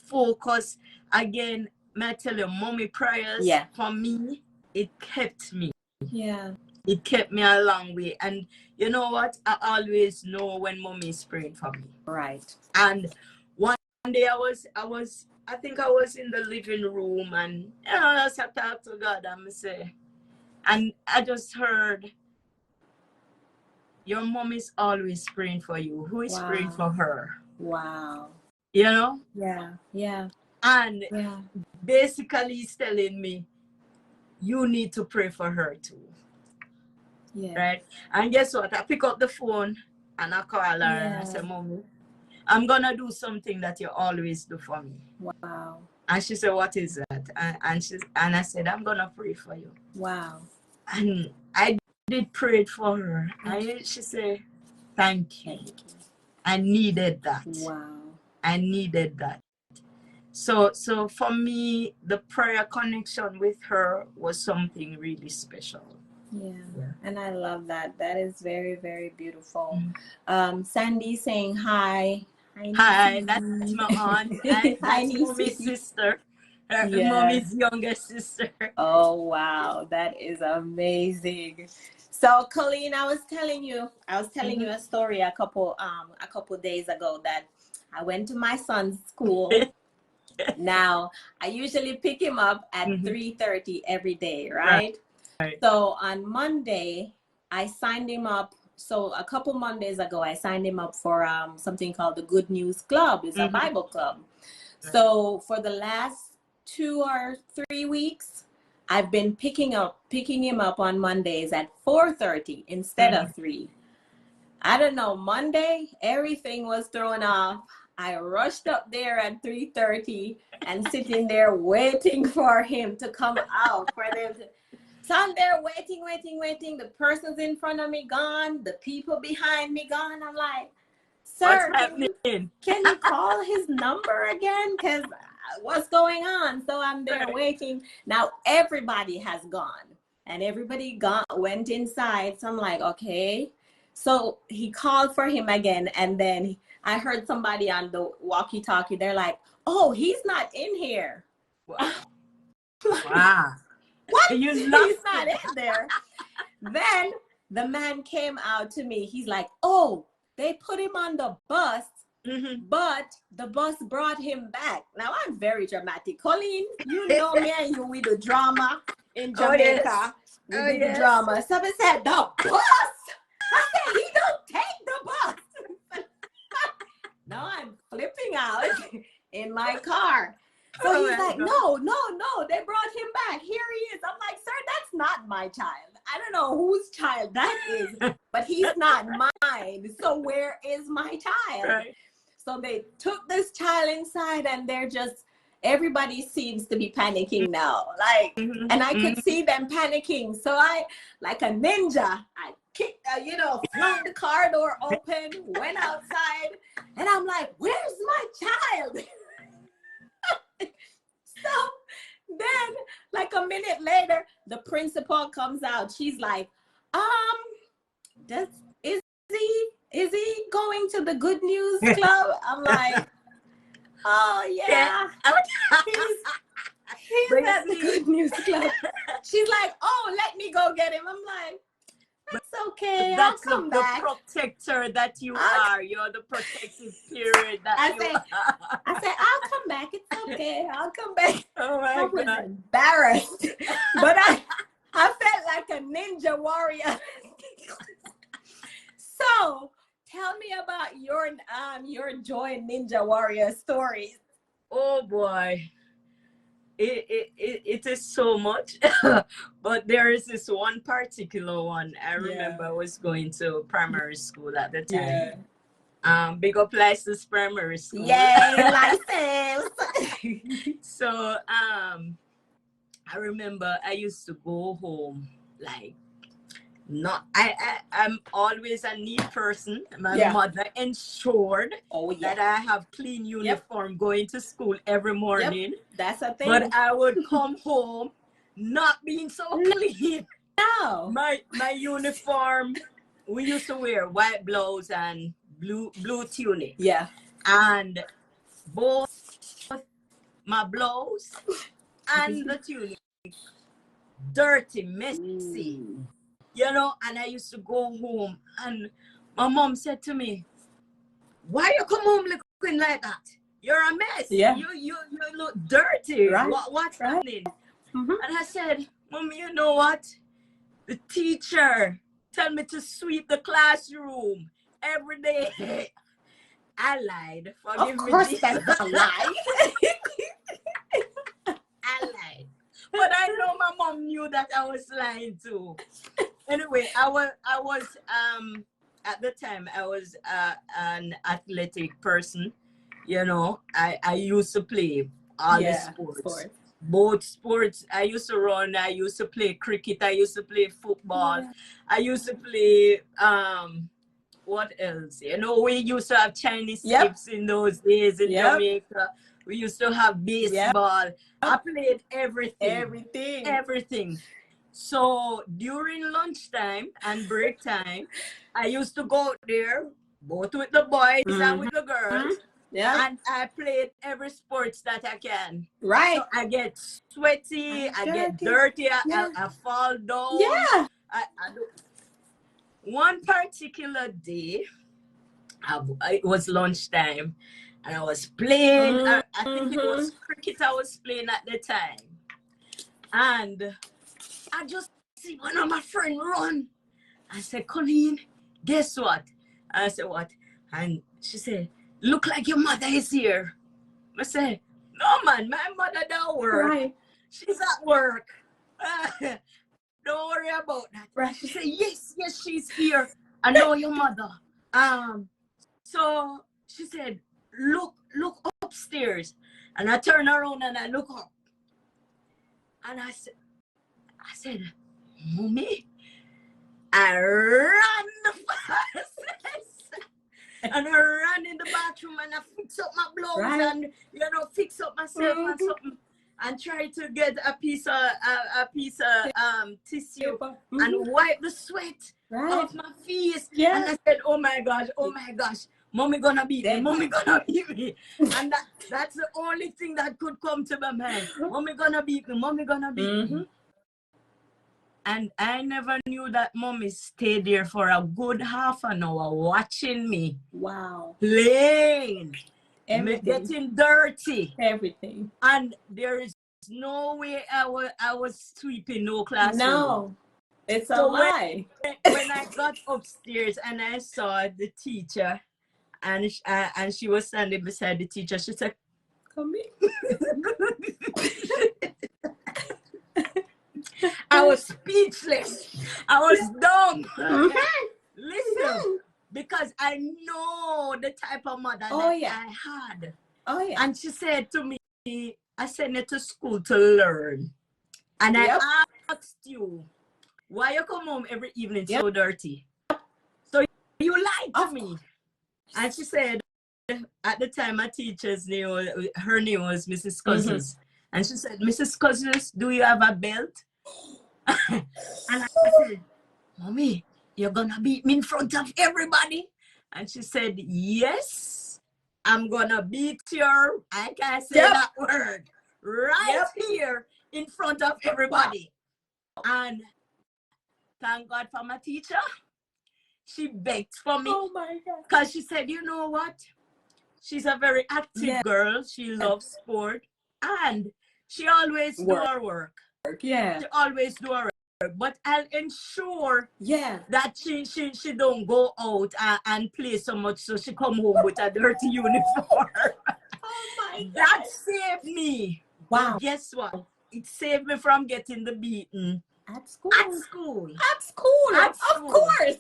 focused. Again, may I tell you, mommy prayers for me, it kept me. Yeah. It kept me a long way. And you know what? I always know when mommy is praying for me. Right. And one day I think I was in the living room, and you know, I just talk to God and say, and I just heard, your mom is always praying for you. Who is praying for her? Wow. You know? Yeah. Yeah. And basically he's telling me, you need to pray for her too. Yeah. Right? And guess what? I pick up the phone and I call her and I say, Mommy, I'm gonna do something that you always do for me. Wow. And she said, what is that? And I said, I'm gonna pray for you. Wow. And I did pray for her. And she said, thank you. I needed that. Wow. I needed that. So for me, the prayer connection with her was something really special. Yeah. And I love that. That is very, very beautiful. Sandy saying hi. Hi, that's my aunt. That's mommy's sister. Mommy's younger sister. Oh wow, that is amazing. So Coleen, I was telling you a story a couple days ago that I went to my son's school. Now I usually pick him up at 3:30 every day, right? So on Monday, I signed him up. So a couple Mondays ago, I signed him up for something called the Good News Club. It's a Bible club. So for the last 2 or 3 weeks, I've been picking him up on Mondays at 4:30 instead of 3. I don't know, Monday, everything was thrown off. I rushed up there at 3:30 and sitting there waiting for him to come out, for them to... So I'm there waiting. The person's in front of me gone. The people behind me gone. I'm like, sir, can you call his number again? Because what's going on? So I'm there waiting. Now everybody has gone. And everybody went inside. So I'm like, okay. So he called for him again. And then I heard somebody on the walkie-talkie. They're like, "Oh, he's not in here." Wow. Wow. What? You He's lost not it. in there. Then the man came out to me. He's like, "Oh, they put him on the bus, but the bus brought him back." Now I'm very dramatic. Coleen, you know me and you, we do drama in Jamaica. Yes. We do the drama. Somebody said, "The bus." I said, "He don't take the bus." Now I'm flipping out in my car. So he's like, no, they brought him back. Here he is. I'm like, "Sir, that's not my child. I don't know whose child that is, but he's not mine. So where is my child?" Right. So they took this child inside, and they're just, everybody seems to be panicking now. Like, and I could see them panicking. So I, like a ninja, I kicked, flung the car door open, went outside, and I'm like, "Where's my child?" So then, like a minute later, the principal comes out. She's like, is he going to the Good News Club?" I'm like, "Oh yeah, he's at the Good News Club." She's like, "Oh, let me go get him." I'm like, "That's okay. That's I'll come back." the protector that you are. You're the protective spirit that I said, "I'll come back. It's okay. I'll come back." Oh I my was God. embarrassed, but I felt like a ninja warrior. So tell me about your Joy Ninja Warrior stories. Oh boy. It is so much. But there is this one particular one. I remember I was going to primary school at the time. Big up License Primary School. Yay, license. So I remember I used to go home like, I'm always a neat person. My mother ensured that I have clean uniform going to school every morning. That's a thing. But I would come home not being so clean. No. My uniform, we used to wear white blouse and blue tunic. Yeah. And both my blouse and the tunic dirty, messy. And I used to go home, and my mom said to me, "Why you come home looking like that? You're a mess. Yeah. You look dirty. Right. What's happening?" And I said, "Mommy, you know what? The teacher told me to sweep the classroom every day." I lied. Forgive me. Of course, that's a lie. I lied. But I know my mom knew that I was lying too. Anyway, I was at the time I was an athletic person. I used to play all the sports. Both sports. I used to run. I used to play cricket. I used to play football. I used to play what else? We used to have Chinese skips in those days in Jamaica. We used to have baseball. I played everything. So during lunchtime and break time, I used to go out there, both with the boys and with the girls. And I played every sports that I can. Right. So I get sweaty, I get dirty, I fall down. Yeah. I do. One particular day, it was lunchtime, and I was playing. I think it was cricket I was playing at the time. And I just see one of my friends run. I said, "Coleen, guess what?" I said, "What?" And she said, "Look like your mother is here." I said, "No, man, my mother don't work. Right. She's at work. Don't worry about that." Right. She said, yes, she's here. I know your mother." So she said, look upstairs." And I turn around and I look up. And I said, "Mommy." I ran fast. And I ran in the bathroom and I fix up my blouse and fix up myself and something, and try to get a piece of tissue and wipe the sweat off my face. And I said, oh my gosh, Mommy gonna beat me. Mommy gonna beat me. And that's the only thing that could come to my mind. Mommy gonna beat me. Mommy gonna beat me. And I never knew that mommy stayed there for a good half an hour watching me. Wow. Playing. Everything. Getting dirty. Everything. And there is no way I was sweeping no classroom. No. It's a lie. When I got upstairs and I saw the teacher and she was standing beside the teacher, she said, "Come here." I was speechless. I was dumb. Listen, because I know the type of mother that I had. Oh yeah. And she said to me, I sent you to school to learn. And I asked you, why you come home every evening so dirty? So you lied to me. And she said, at the time my teacher's name, her name was Mrs. Cousins. And she said, "Mrs. Cousins, do you have a belt?" And I said, "Mommy, you're gonna beat me in front of everybody?" And she said, "Yes, I'm gonna beat you." I can't say that word right here in front of everybody. And thank God for my teacher. She begged for me. Oh my God. Because she said, you know what? She's a very active girl. She loves sport. And she always do her work. Yeah. She always do her work. But I'll ensure that she don't go out and play so much so she come home with a dirty uniform. Oh my God. That saved me. Wow. But guess what? It saved me from getting the beating. At school. At school. At school. At school. Of course.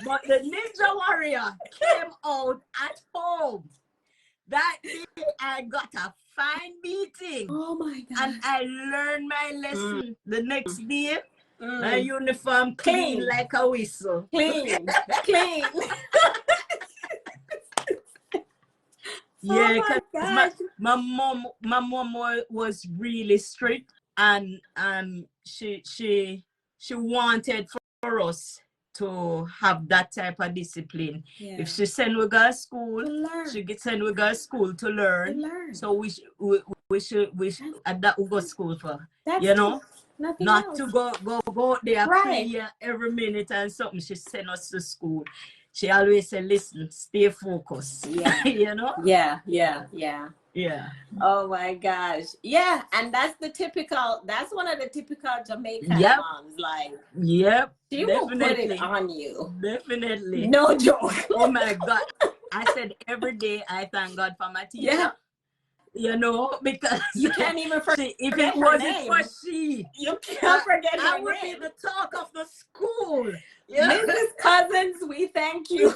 But the Ninja Warrior came out at home. That day I got a fine beating. Oh my God. And I learned my lesson. The next day, my uniform clean like a whistle. Clean. Clean. Yeah, because my mom was really strict, and she wanted for us to have that type of discipline. Yeah. If she send we go to school, she get send we go to school to learn. So we should and that we go to school for. That's not else. To go there play every minute and something. She send us to school. She always said, "Listen, stay focused." Yeah. Yeah. Oh my gosh. Yeah. And that's one of the typical Jamaican moms. Like, she will put it on you. Definitely. No joke. Oh my God. I said every day I thank God for my teacher. Because you can't even forget if it wasn't for she, you can't forget her name. I would be the talk of the school. Mrs. Cousins, we thank you.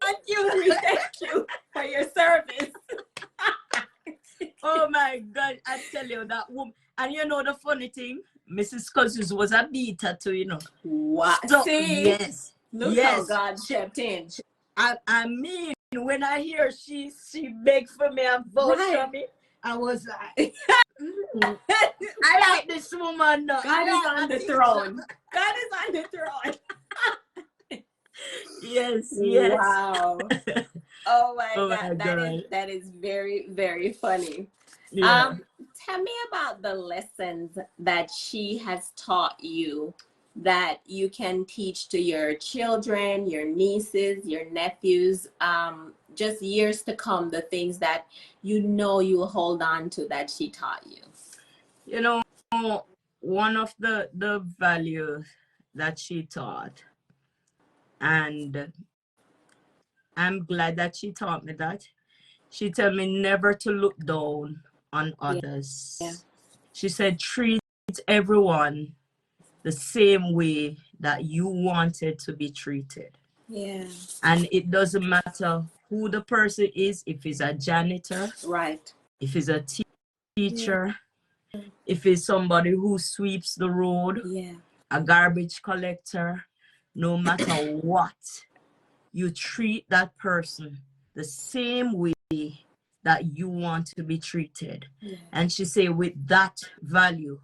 Thank you. We thank you for your service. Oh my God, I tell you that woman. And the funny thing, Mrs. Cousins was a beater too, What? So, see? Look how God stepped in. I mean, when I hear she begged for me and vouched for me, I was like, I like this woman. God is on the throne. God is on the throne. Yes. Wow. Oh my God. That is very, very funny. Yeah. Tell me about the lessons that she has taught you that you can teach to your children, your nieces, your nephews, just years to come, the things that you will hold on to that she taught you. One of the values that she taught, and I'm glad that she taught me that. She told me never to look down on others. Yeah. She said, treat everyone the same way that you wanted to be treated. Yeah. And it doesn't matter who the person is, if it's a janitor, right? If it's a teacher, if it's somebody who sweeps the road, a garbage collector, no matter what, you treat that person the same way that you want to be treated. Yeah. And she said, with that value,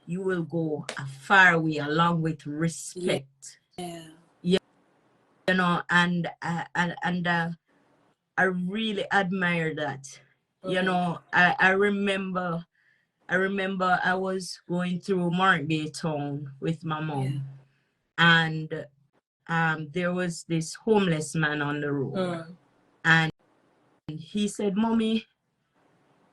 you will go a far way along with respect. Yeah. And I really admire that. You know, I remember I was going through Mark Bay town with my mom, and there was this homeless man on the road, and he said, "Mommy,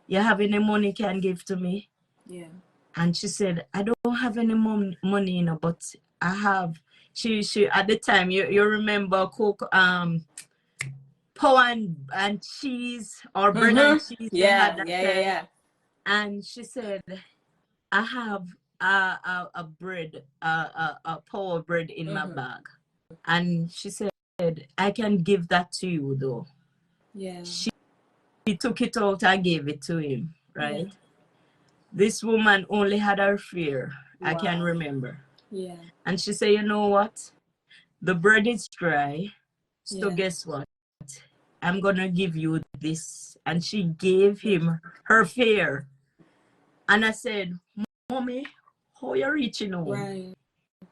you have any money can give to me?" Yeah. And she said, "I don't have any money, you know, but I have." She at the time, you remember Coke, power and cheese, or bread and cheese they had Yeah, that yeah, yeah, time. yeah. And she said, "I have a bread, a power bread in my bag." And she said, "I can give that to you though." Yeah. She took it out and gave it to him, right? Yeah. This woman only had her fear, I can Wow. remember. Yeah. And she said, "You know what? The bread is dry. So Yeah. guess what? I'm gonna give you this." And she gave him her fare. And I said, "Mommy, how you reaching home?" Right.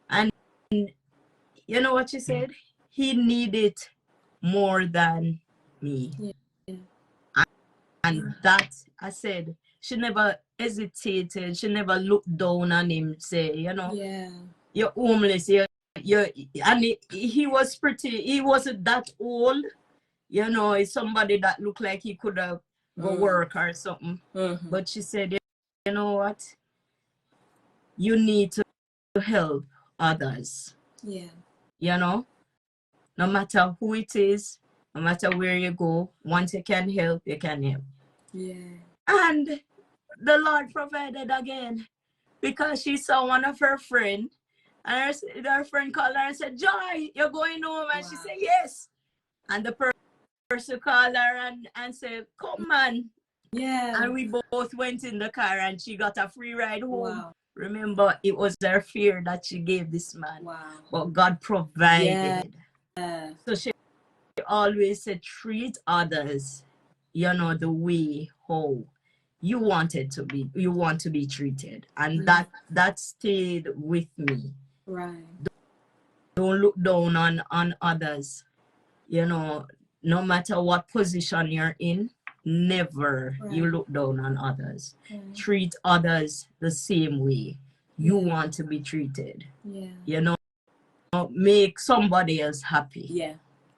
And you know what she said? He needed more than me. Yeah. And that, I said, she never hesitated. She never looked down on him, say, you know, Yeah. "You're homeless. You're, and he was pretty, he wasn't that old. You know, it's somebody that looked like he could have go work or something." But she said, "You know what? You need to help others." Yeah. You know, no matter who it is, no matter where you go, once you can help, you can help. Yeah. And the Lord provided again, because she saw one of her friend, and her friend called her and said, "Joy, you're going home?" And she Wow. said, "Yes." And the person called her and said, "Come, man." Yeah. And we both went in the car, and she got a free ride home. Wow. Remember, it was her fear that she gave this man. Wow. But God provided. Yeah. So she always said, treat others, you know, the way how you want to be treated. And that stayed with me. Right. Don't look down on others, you know, no matter what position you're in. Never you look down on others. Treat others the same way you want to be treated. Yeah. You know, make somebody else happy. Yeah.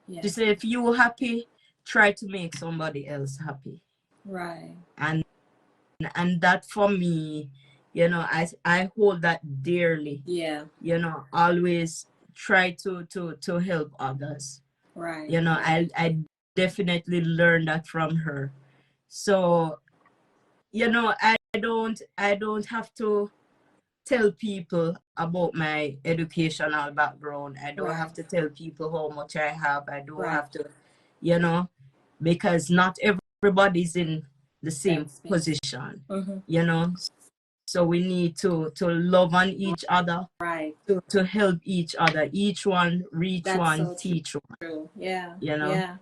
Yeah. Just say, if you're happy, try to make somebody else happy. Right. And that, for me, you know, I hold that dearly. Yeah. You know, always try to help others. Right. You know, I definitely learned that from her. So, you know, I don't have to tell people about my educational background. I don't have to tell people how much I have. I don't have to, you know, because not everybody's in the same position, you know. So we need to love on each other, Right. to help each other. Each one reach That's one, so teach one. true. Yeah. You know. Yeah.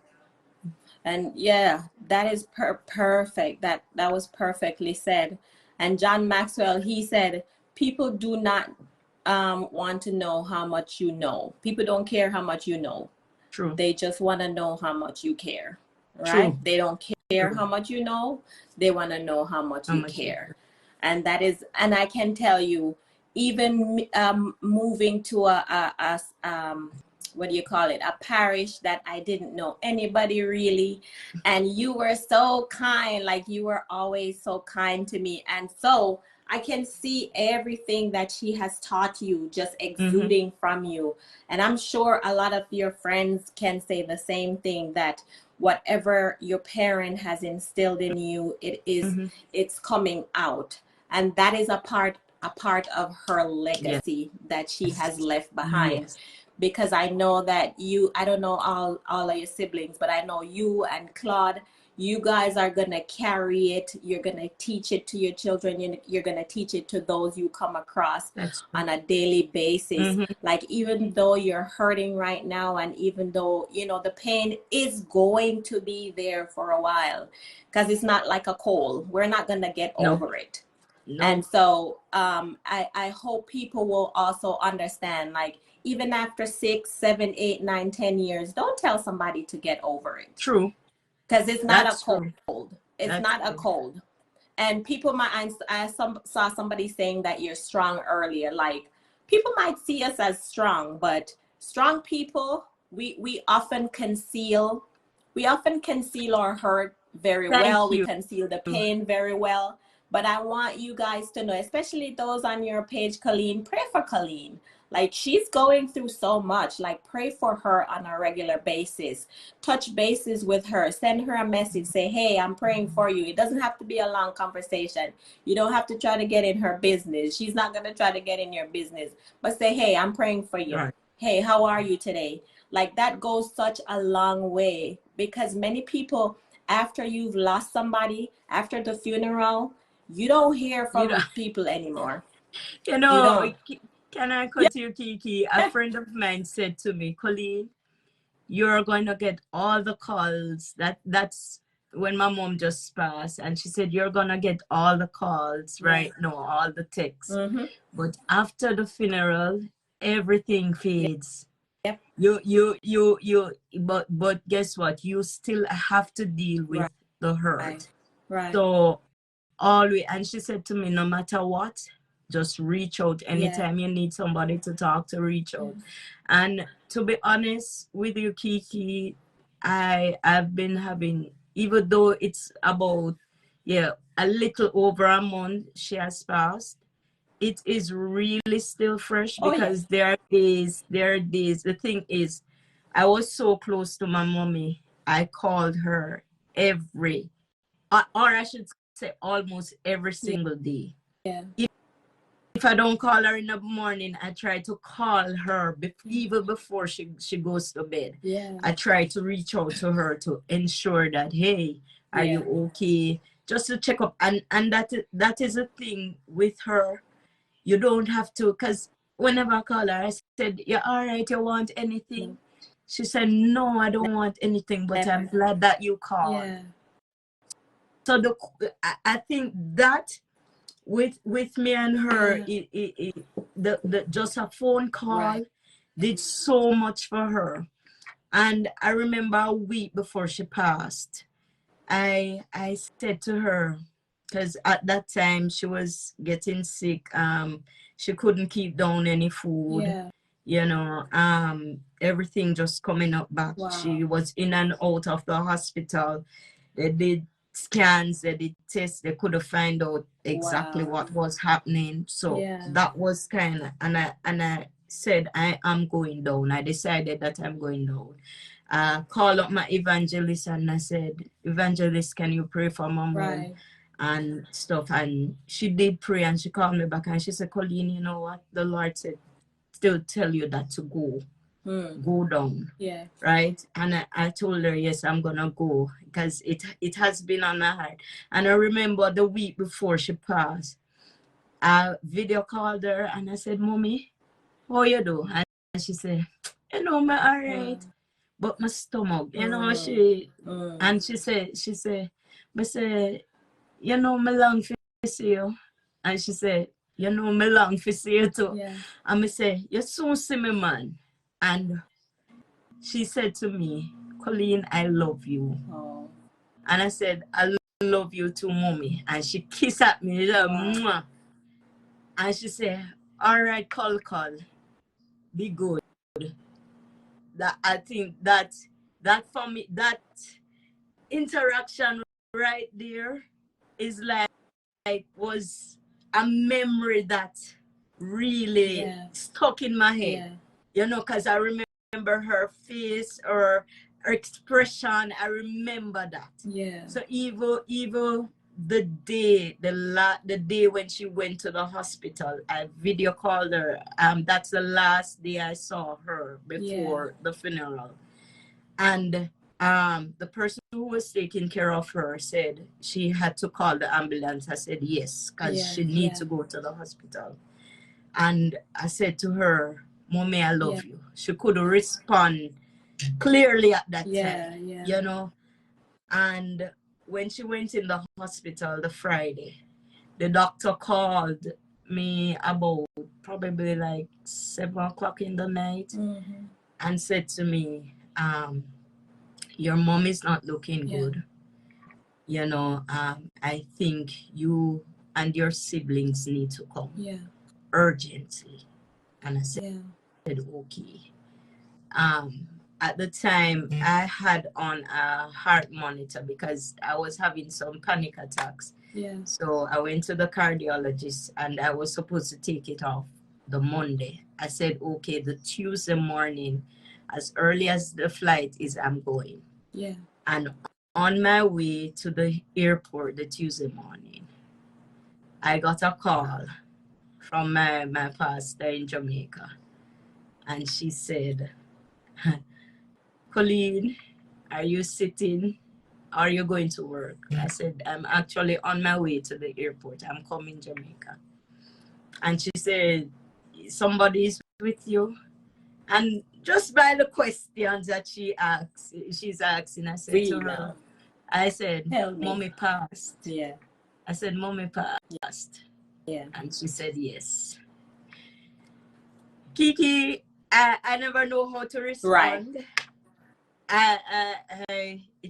And yeah, that is perfect. That was perfectly said. And John Maxwell, he said, people do not want to know how much you know. People don't care how much you know. True. They just want to know how much you care. Right? True. They don't care how much you know. They want to know how much you care. And that is, and I can tell you, even moving to a what do you call it, a parish that I didn't know anybody really, and you were so kind, like you were always so kind to me, and so I can see everything that she has taught you just exuding from you. And I'm sure a lot of your friends can say the same thing, that whatever your parent has instilled in you, it's coming out. And that is a part of her legacy that she has left behind. Because I know that I don't know all of your siblings, but I know you and Claude, you guys are going to carry it. You're going to teach it to your children. You're going to teach it to those you come across on a daily basis. Like, even though you're hurting right now, and even though, you know, the pain is going to be there for a while, because it's not like a cold. We're not going to get over it. No. And so I hope people will also understand, like, even after 6, 7, 8, 9, 10 years, don't tell somebody to get over it. True. because it's not a That's true. cold. It's That's not a true. cold. And people might, saw somebody saying that you're strong earlier. Like, people might see us as strong, but strong people, we often conceal, our hurt very well. Thank We you. conceal the pain very well. But I want you guys to know, especially those on your page, Coleen, pray for Coleen. Like, she's going through so much. Like, pray for her on a regular basis. Touch bases with her. Send her a message. Say, hey, I'm praying for you. It doesn't have to be a long conversation. You don't have to try to get in her business. She's not going to try to get in your business. But say, hey, I'm praying for you. Right. Hey, how are you today? Like, that goes such a long way, because many people, after you've lost somebody, after the funeral, you don't hear You know, from people anymore. you You know, don't. can I Yeah. cut you, Kiki? A friend of mine said to me, Coleen, you're going to get all the calls. That's when my mom just passed, and she said, you're going to get all the calls, right? No, all the texts. Mm-hmm. But after the funeral, everything fades. Yep. But guess what? You still have to deal with Right. the hurt. Right. So always, and she said to me, no matter what, just reach out anytime you need somebody to talk to, reach out. And to be honest with you, Kiki, I've been having, even though it's about a little over a month she has passed, it is really still fresh, because there are days. The thing is, I was so close to my mommy. I called her every, or I should say almost every single day. Yeah. If I don't call her in the morning, I try to call her even before she goes to bed. Yeah. I try to reach out to her to ensure that, hey, are you okay? Just to check up. And that is a thing with her. You don't have to, because whenever I call her, I said, you're all right, you want anything? She said, no, I don't want anything, but I'm glad that you called. Yeah. So I think that with me and her, the just a phone call did so much for her. And I remember a week before she passed, I said to her, because at that time she was getting sick, she couldn't keep down any food, everything just coming up back. She was in and out of the hospital. They did scans, they did tests, they couldn't find out exactly what was happening. So that was kind of, and I said, I am going down. I decided that I'm going down. Call up my evangelist, and I said, evangelist, can you pray for my mom and stuff? And she did pray, and she called me back, and she said, Coleen, you know what? The Lord said, still tell you that to go. Go down. Right. And I told her, yes, I'm gonna go, because it has been on my heart. And I remember the week before she passed, I video called her, and I said, Mommy, how you do? And she said, you know, me all right, but my stomach, you know, and she said, me say, you know, me long for see you. And she said, you know, me long for see you too. And me say, you soon see me, man. And she said to me, Coleen, I love you. And I said, I love you too, Mommy. And she kissed at me, mwah. And she said, all right, call, be good. That I think that for me, that interaction right there is like was a memory that really stuck in my head. Because I remember her face or her expression. I remember that. So even the day when she went to the hospital, I video called her. That's the last day I saw her before the funeral. And the person who was taking care of her said she had to call the ambulance. I said yes, because she needs to go to the hospital. And I said to her, Mommy, I love you. She couldn't respond clearly at that time, And when she went in the hospital the Friday, the doctor called me about probably like 7 o'clock in the night and said to me, your mom is not looking good. You know, I think you and your siblings need to come urgently. And I said, okay. At the time, I had on a heart monitor because I was having some panic attacks. So I went to the cardiologist and I was supposed to take it off the Monday. I said, okay, the Tuesday morning, as early as the flight is, I'm going. And on my way to the airport the Tuesday morning, I got a call from my pastor in Jamaica. And she said, Coleen, are you sitting? Are you going to work? I said, I'm actually on my way to the airport. I'm coming Jamaica. And she said, somebody is with you? And just by the questions that she's asking, I said to her, I said, Mommy passed. I said, Mommy passed. And she said, yes. Kiki, I never know how to respond. I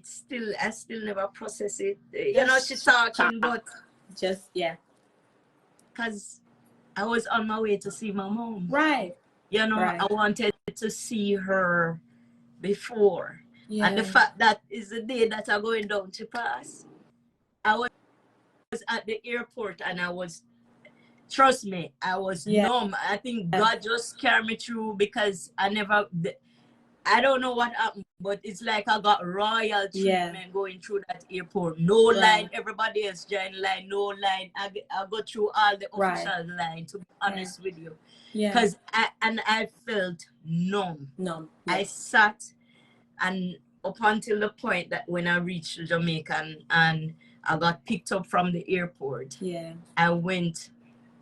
still never process it. You know, she's talking, but just because I was on my way to see my mom. You know, Right. I wanted to see her before. And the fact that is the day that I'm going down to pass. I was at the airport and I was, trust me, I was numb. I think God just carried me through because I don't know what happened, but it's like I got royal treatment going through that airport. No line, everybody else joined line, no line. I go through all the official line, to be honest with you. Because I felt numb. I sat, and up until the point that when I reached Jamaica and I got picked up from the airport, I went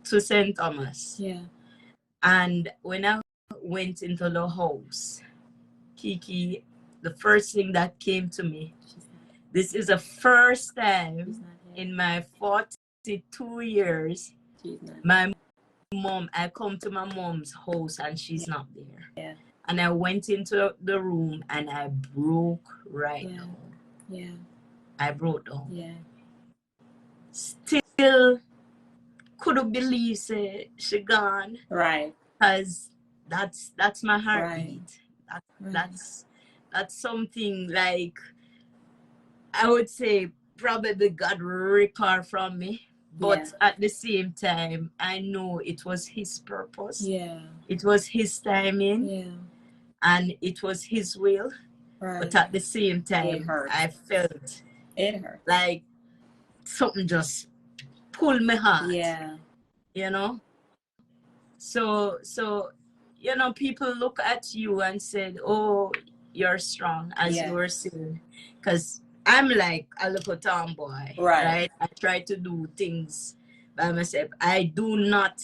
to St. Thomas. And when I went into the house, Kiki, the first thing that came to me, this is the first time in my 42 years, my mom, I come to my mom's house and she's not there. And I went into the room and I broke down. I broke down. Still couldn't believe she gone. Because that's my heartbeat. That's something like, I would say probably God ripped her from me. But at the same time, I know it was his purpose. It was his timing. And it was his will. But at the same time, I felt like something just pulled my heart. You know? So you know, people look at you and said, oh, you're strong, as you were saying. Because I'm like a little tomboy, right? I try to do things by myself. I do not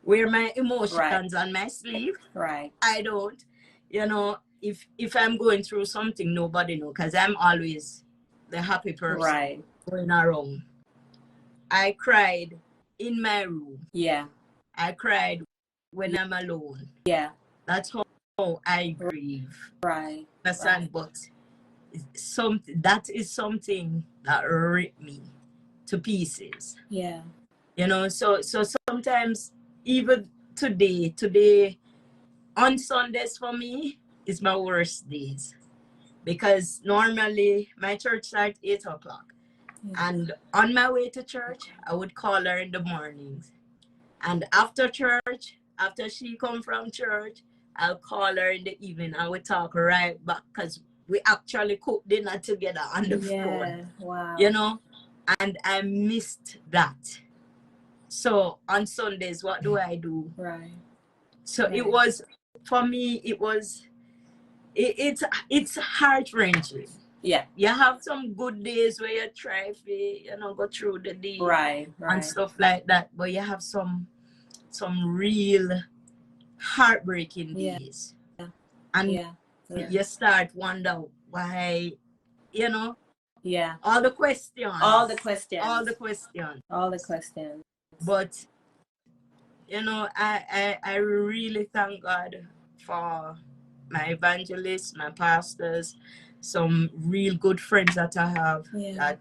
wear my emotions on my sleeve. I don't. You know, if I'm going through something, nobody knows, because I'm always the happy person going around. I cried in my room. I cried when I'm alone. That's how I grieve. Understand? But that is something that ripped me to pieces. You know, so sometimes, even today on Sundays for me is my worst days, because normally my church starts 8 o'clock. And on my way to church, I would call her in the mornings. And after church, after she come from church, I'll call her in the evening and we talk right back, because we actually cook dinner together on the phone. You know, and I missed that. So on Sundays, what do I do? So it was, for me, it's heart-wrenching. You have some good days where you try to, you know, go through the day and stuff like that, but you have some real heartbreaking days. And you start wonder why, you know, all the questions. But you know, I really thank God for my evangelists, my pastors, some real good friends that I have that,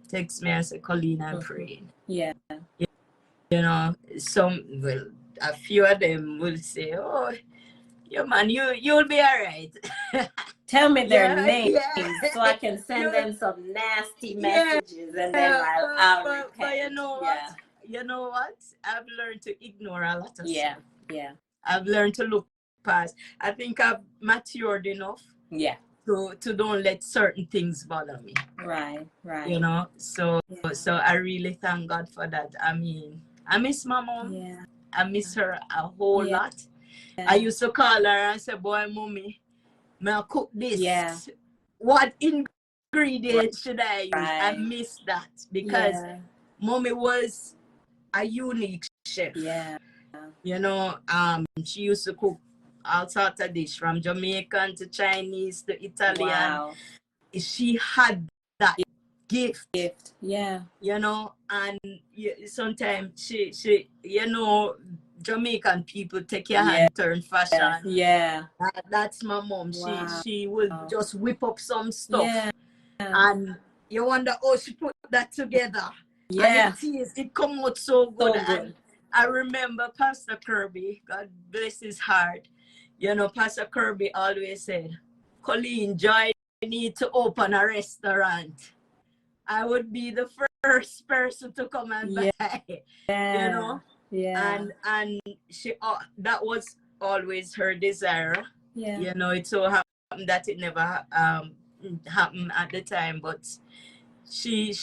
text me and say, Coleen, I'm praying. Yeah. Well, a few of them will say, oh, man, you'll be all right. Tell me their names so I can send them some nasty messages and then I'll repent. But you know what? You know what? I've learned to ignore a lot of stuff. Yeah. I've learned to look past. I think I've matured enough. Yeah. To don't let certain things bother me. Right. So I really thank God for that. I mean, I miss my mom. Yeah. I miss her a whole lot. I used to call her and say, boy, mommy, may I cook this? Yeah. What ingredients should I use? I miss that because mommy was a unique chef. Yeah. She used to cook all sorts of dishes from Jamaican to Chinese to Italian. Wow. She had that gift. Yeah. And sometimes she Jamaican people take your hand, turn fashion. Yeah. That's my mom. Wow. She will just whip up some stuff. And you wonder, oh, she put that together. Yeah. And it come out so good. And I remember Pastor Kirby, God bless his heart. Pastor Kirby always said, Coleen, Joy need to open a restaurant. I would be the first person to come and buy. Yeah. And she that was always her desire. Yeah. It so happened that it never happened at the time, but she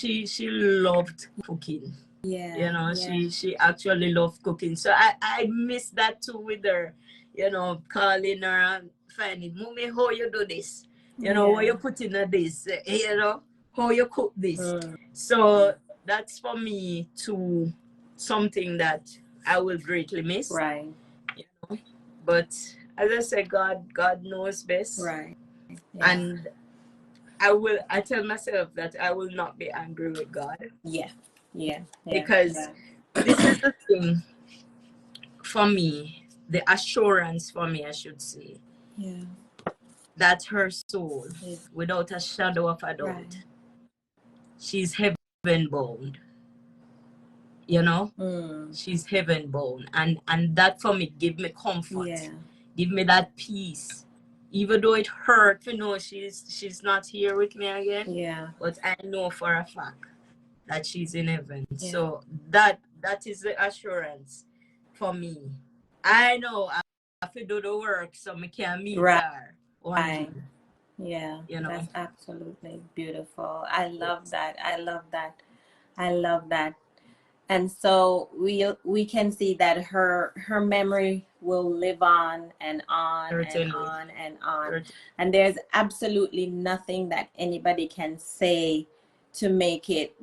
loved cooking. Yeah. She actually loved cooking. So I miss that too with her, calling her and finding, mommy, how you do this? What you put in this, how you cook this. So that's for me too something that I will greatly miss. Right. But as I said, God knows best. Right. Yeah. And I tell myself that I will not be angry with God. Yeah. Because this is the thing for me, the assurance for me, I should say. Yeah. That her soul, without a shadow of a doubt, she's heaven bound. She's heaven bound. And that for me give me comfort. Yeah. Give me that peace. Even though it hurt to know she's not here with me again. Yeah. But I know for a fact that she's in heaven. Yeah. So that is the assurance for me. I know I have to do the work so I can meet her one day. Yeah. That's absolutely beautiful. I love that. And so we can see that her memory will live on and on. Certainly. And on and on. Certainly. And there's absolutely nothing that anybody can say to make it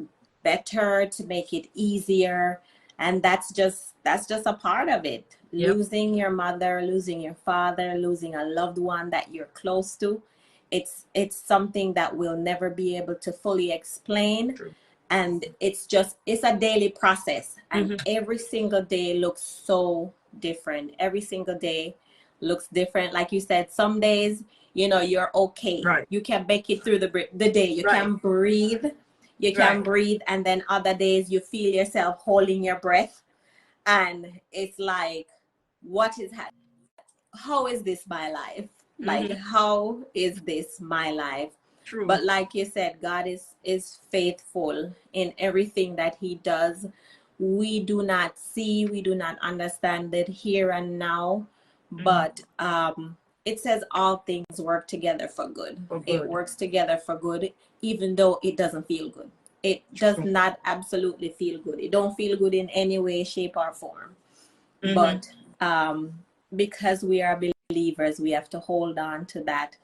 better, to make it easier. And that's just a part of it. Yep. Losing your mother, losing your father, losing a loved one that you're close to. It's something that we'll never be able to fully explain. True. And it's a daily process. And every single day looks so different. Every single day looks different. Like you said, some days, you're okay. Right. You can make it through the day. You can breathe. You can breathe. And then other days you feel yourself holding your breath. And it's like, how is this my life? Like, how is this my life? True. But like you said, God is faithful in everything that he does. We do not see, we do not understand it here and now, but it says all things work together for good. It works together for good, even though it doesn't feel good. It does not absolutely feel good. It don't feel good in any way, shape, or form. But because we are believers, we have to hold on to that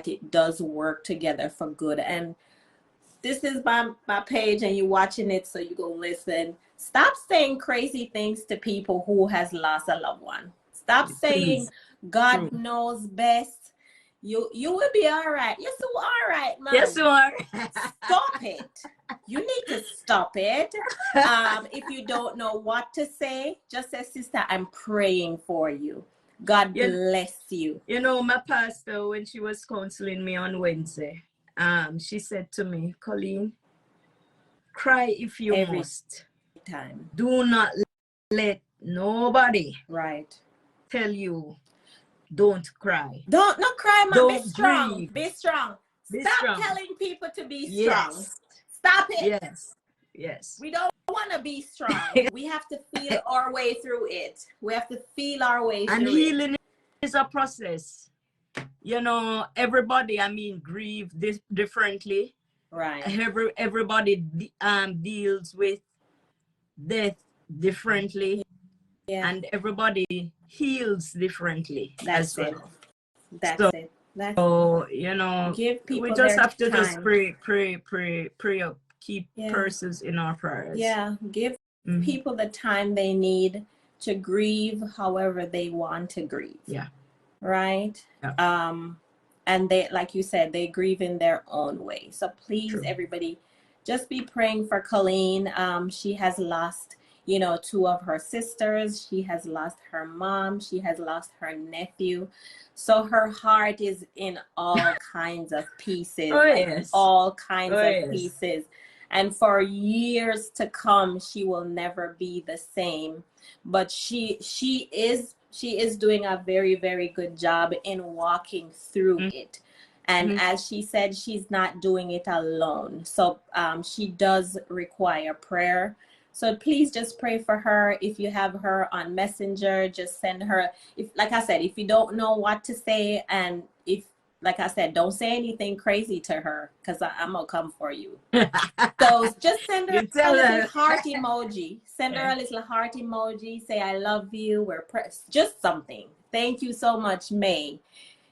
it does work together for good. And this is my page and you're watching it, so you go listen. Stop saying crazy things to people who has lost a loved one. Stop saying God knows best. You will be all right. Yes, you are all right, man. Yes, you are. Stop it. You need to stop it. If you don't know what to say, just say, sister, I'm praying for you. God You, bless you. you know, my pastor, when she was counseling me on Wednesday, she said to me, Coleen, cry if you Every must. time. Do not let nobody Right. tell you don't cry. Don't not cry, man. Be Don't strong. grieve. Be strong. Be Stop strong. telling people to be strong. Yes. Stop it. Yes. Yes. We don't want to be strong. We have to feel our way through it. We have to feel our way And through healing it. is a process. You know, everybody, I mean, grieve this differently. Right. Everybody deals with death differently. Yeah. And everybody heals differently That's as well. That's so, it. That's So, you know, give people we just their have to time. just pray up, keep persons in our prayers. Yeah, give people the time they need to grieve however they want to grieve. Yeah. Right? Yeah. And they, like you said, they grieve in their own way. So please, everybody, just be praying for Coleen. She has lost, you know, 2 of her sisters. She has lost her mom. She has lost her nephew. So her heart is in all kinds of pieces. All kinds of pieces. And for years to come, she will never be the same. But she is doing a very, very good job in walking through it. And as she said, she's not doing it alone. So she does require prayer. So please just pray for her. If you have her on Messenger, just send her. If, like I said, if you don't know what to say, and if, like I said, don't say anything crazy to her, because I'm going to come for you. So just send her a little heart emoji. Send her a little heart emoji. Say, I love you. We're just something. Thank you so much, May.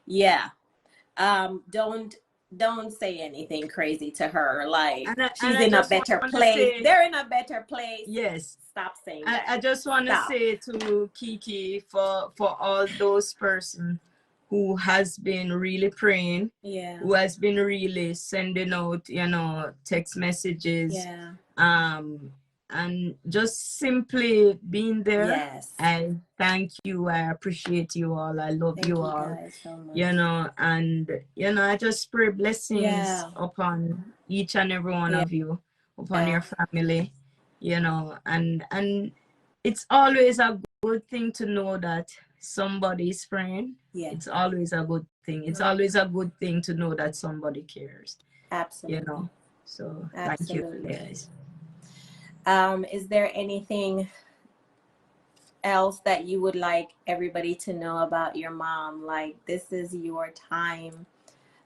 Yeah. Don't say anything crazy to her. Like, she's in a better place. They're in a better place. Yes. Stop saying that. I just want to say to Kiki, for all those persons who has been really praying, who has been really sending out, you know, text messages, and just simply being there. Yes. I thank you. I appreciate you all. I love you all. Guys so much. You know, and you know, I just pray blessings upon each and every one of you, upon your family, you know, and it's always a good thing to know that somebody's praying. It's always a good thing. It's always a good thing to know that somebody cares. Absolutely. You know. So thank you, guys. Is there anything else that you would like everybody to know about your mom? Like, this is your time.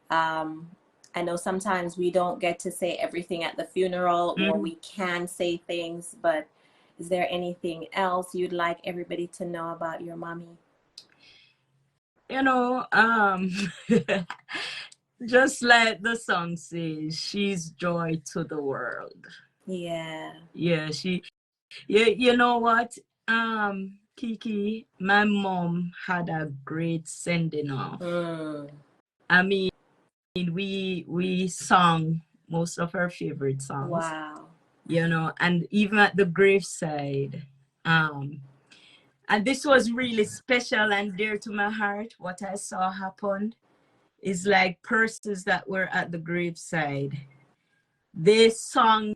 I know sometimes we don't get to say everything at the funeral, or we can say things, but is there anything else you'd like everybody to know about your mommy? You know, just like the song says, she's joy to the world. Yeah. Yeah, you know what? Kiki, my mom had a great sending off. I mean, we sang most of her favorite songs. Wow. You know, and even at the graveside, and this was really special and dear to my heart. What I saw happen is like persons that were at the graveside. They sung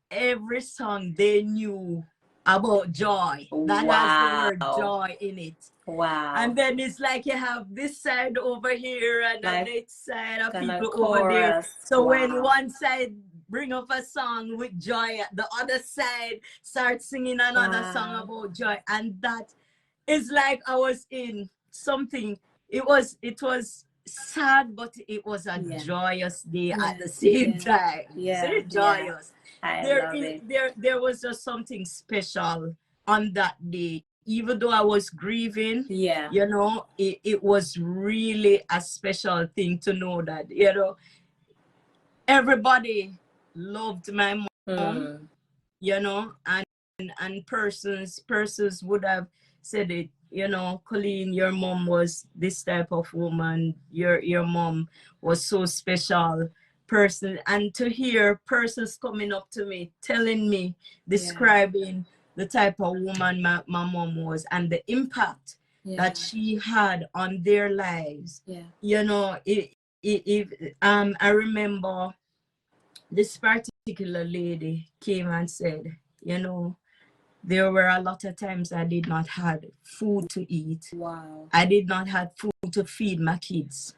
every song they knew about joy. That has the word joy in it. Wow. And then it's like you have this side over here and like, the next side of people over there. So when one side bring up a song with joy, the other side start singing another song about joy. And that is like I was in something. It was sad, but it was a joyous day at the same time. So joyous. There was just something special on that day. Even though I was grieving, you know, it was really a special thing to know that, you know, everybody loved my mom, you know, and persons would have said it, you know, Coleen, your mom was this type of woman, your mom was so special person. And to hear persons coming up to me, telling me, describing the type of woman my mom was and the impact that she had on their lives. You know, I remember this particular lady came and said, you know, there were a lot of times I did not have food to eat. Wow. I did not have food to feed my kids.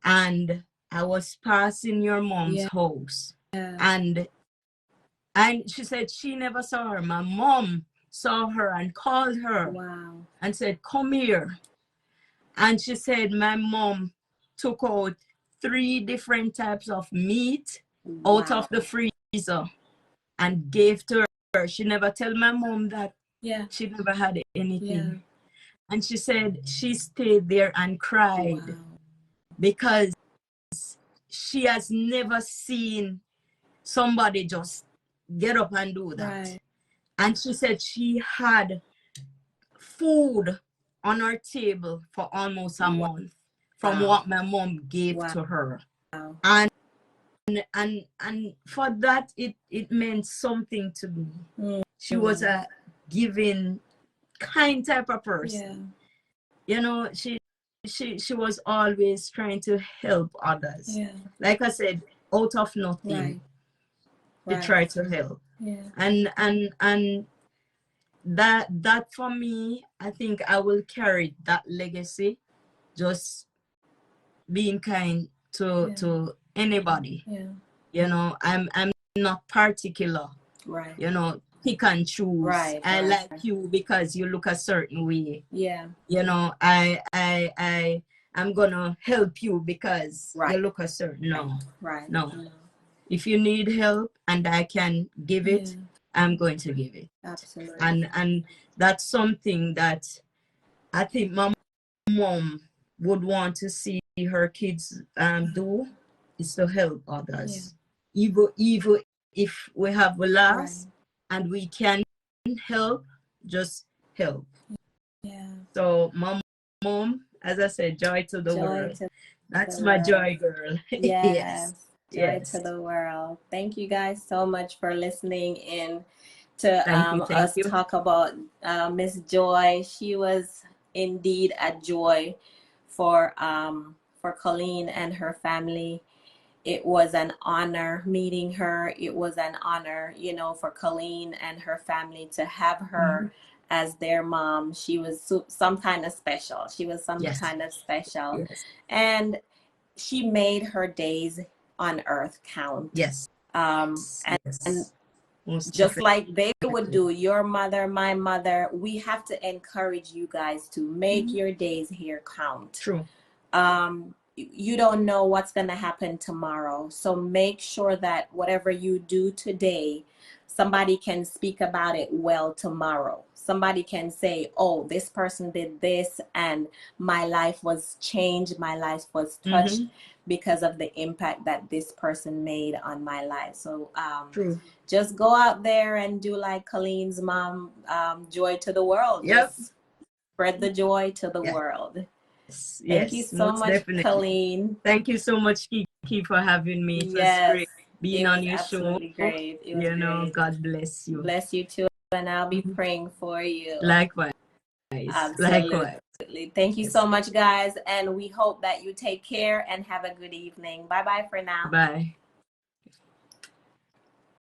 And I was passing your mom's house. And she said she never saw her. My mom saw her and called her. Wow. And said, come here. And she said my mom took out 3 different types of meat out of the freezer and gave to her. She never tell my mom that she never had anything. And she said she stayed there and cried because she has never seen somebody just get up and do that. And she said she had food on her table for almost a month from what my mom gave to her. And for that it meant something to me. She was a giving, kind type of person. You know, she was always trying to help others. Like I said, out of nothing, she tried to help. And that for me, I think I will carry that legacy, just being kind to anybody. You know, I'm not particular. You know, pick and choose. I like you because you look a certain way. You know, I'm gonna help you because you look a certain. No. If you need help and I can give it, I'm going to give it. Absolutely. And that's something that I think my mom would want to see her kids do, is to help others. Even if we have a loss and we can help, just help. So my mom, as I said, joy to the world. That's my joy girl. Yes. Joy to the world. Thank you guys so much for listening in to us talk about Miss Joy. She was indeed a joy for Coleen and her family. It was an honor meeting her. It was an honor, you know, for Coleen and her family to have her as their mom. She was some kind of special. She was some kind of special. And she made her days on earth count. And just like they would do, your mother, my mother, we have to encourage you guys to make your days here count. True. You don't know what's going to happen tomorrow. So make sure that whatever you do today, somebody can speak about it well tomorrow. Somebody can say, oh, this person did this and my life was changed. My life was touched because of the impact that this person made on my life. So just go out there and do like Coleen's mom, joy to the world. Just spread the joy to the world. Thank you so much, definitely. Coleen. Thank you so much, Kiki, for having me. It was great being on your show. Great. It was great. God bless you. Bless you too, and I'll be praying for you. Likewise. Absolutely. Thank you so much, guys, and we hope that you take care and have a good evening. Bye-bye for now. Bye.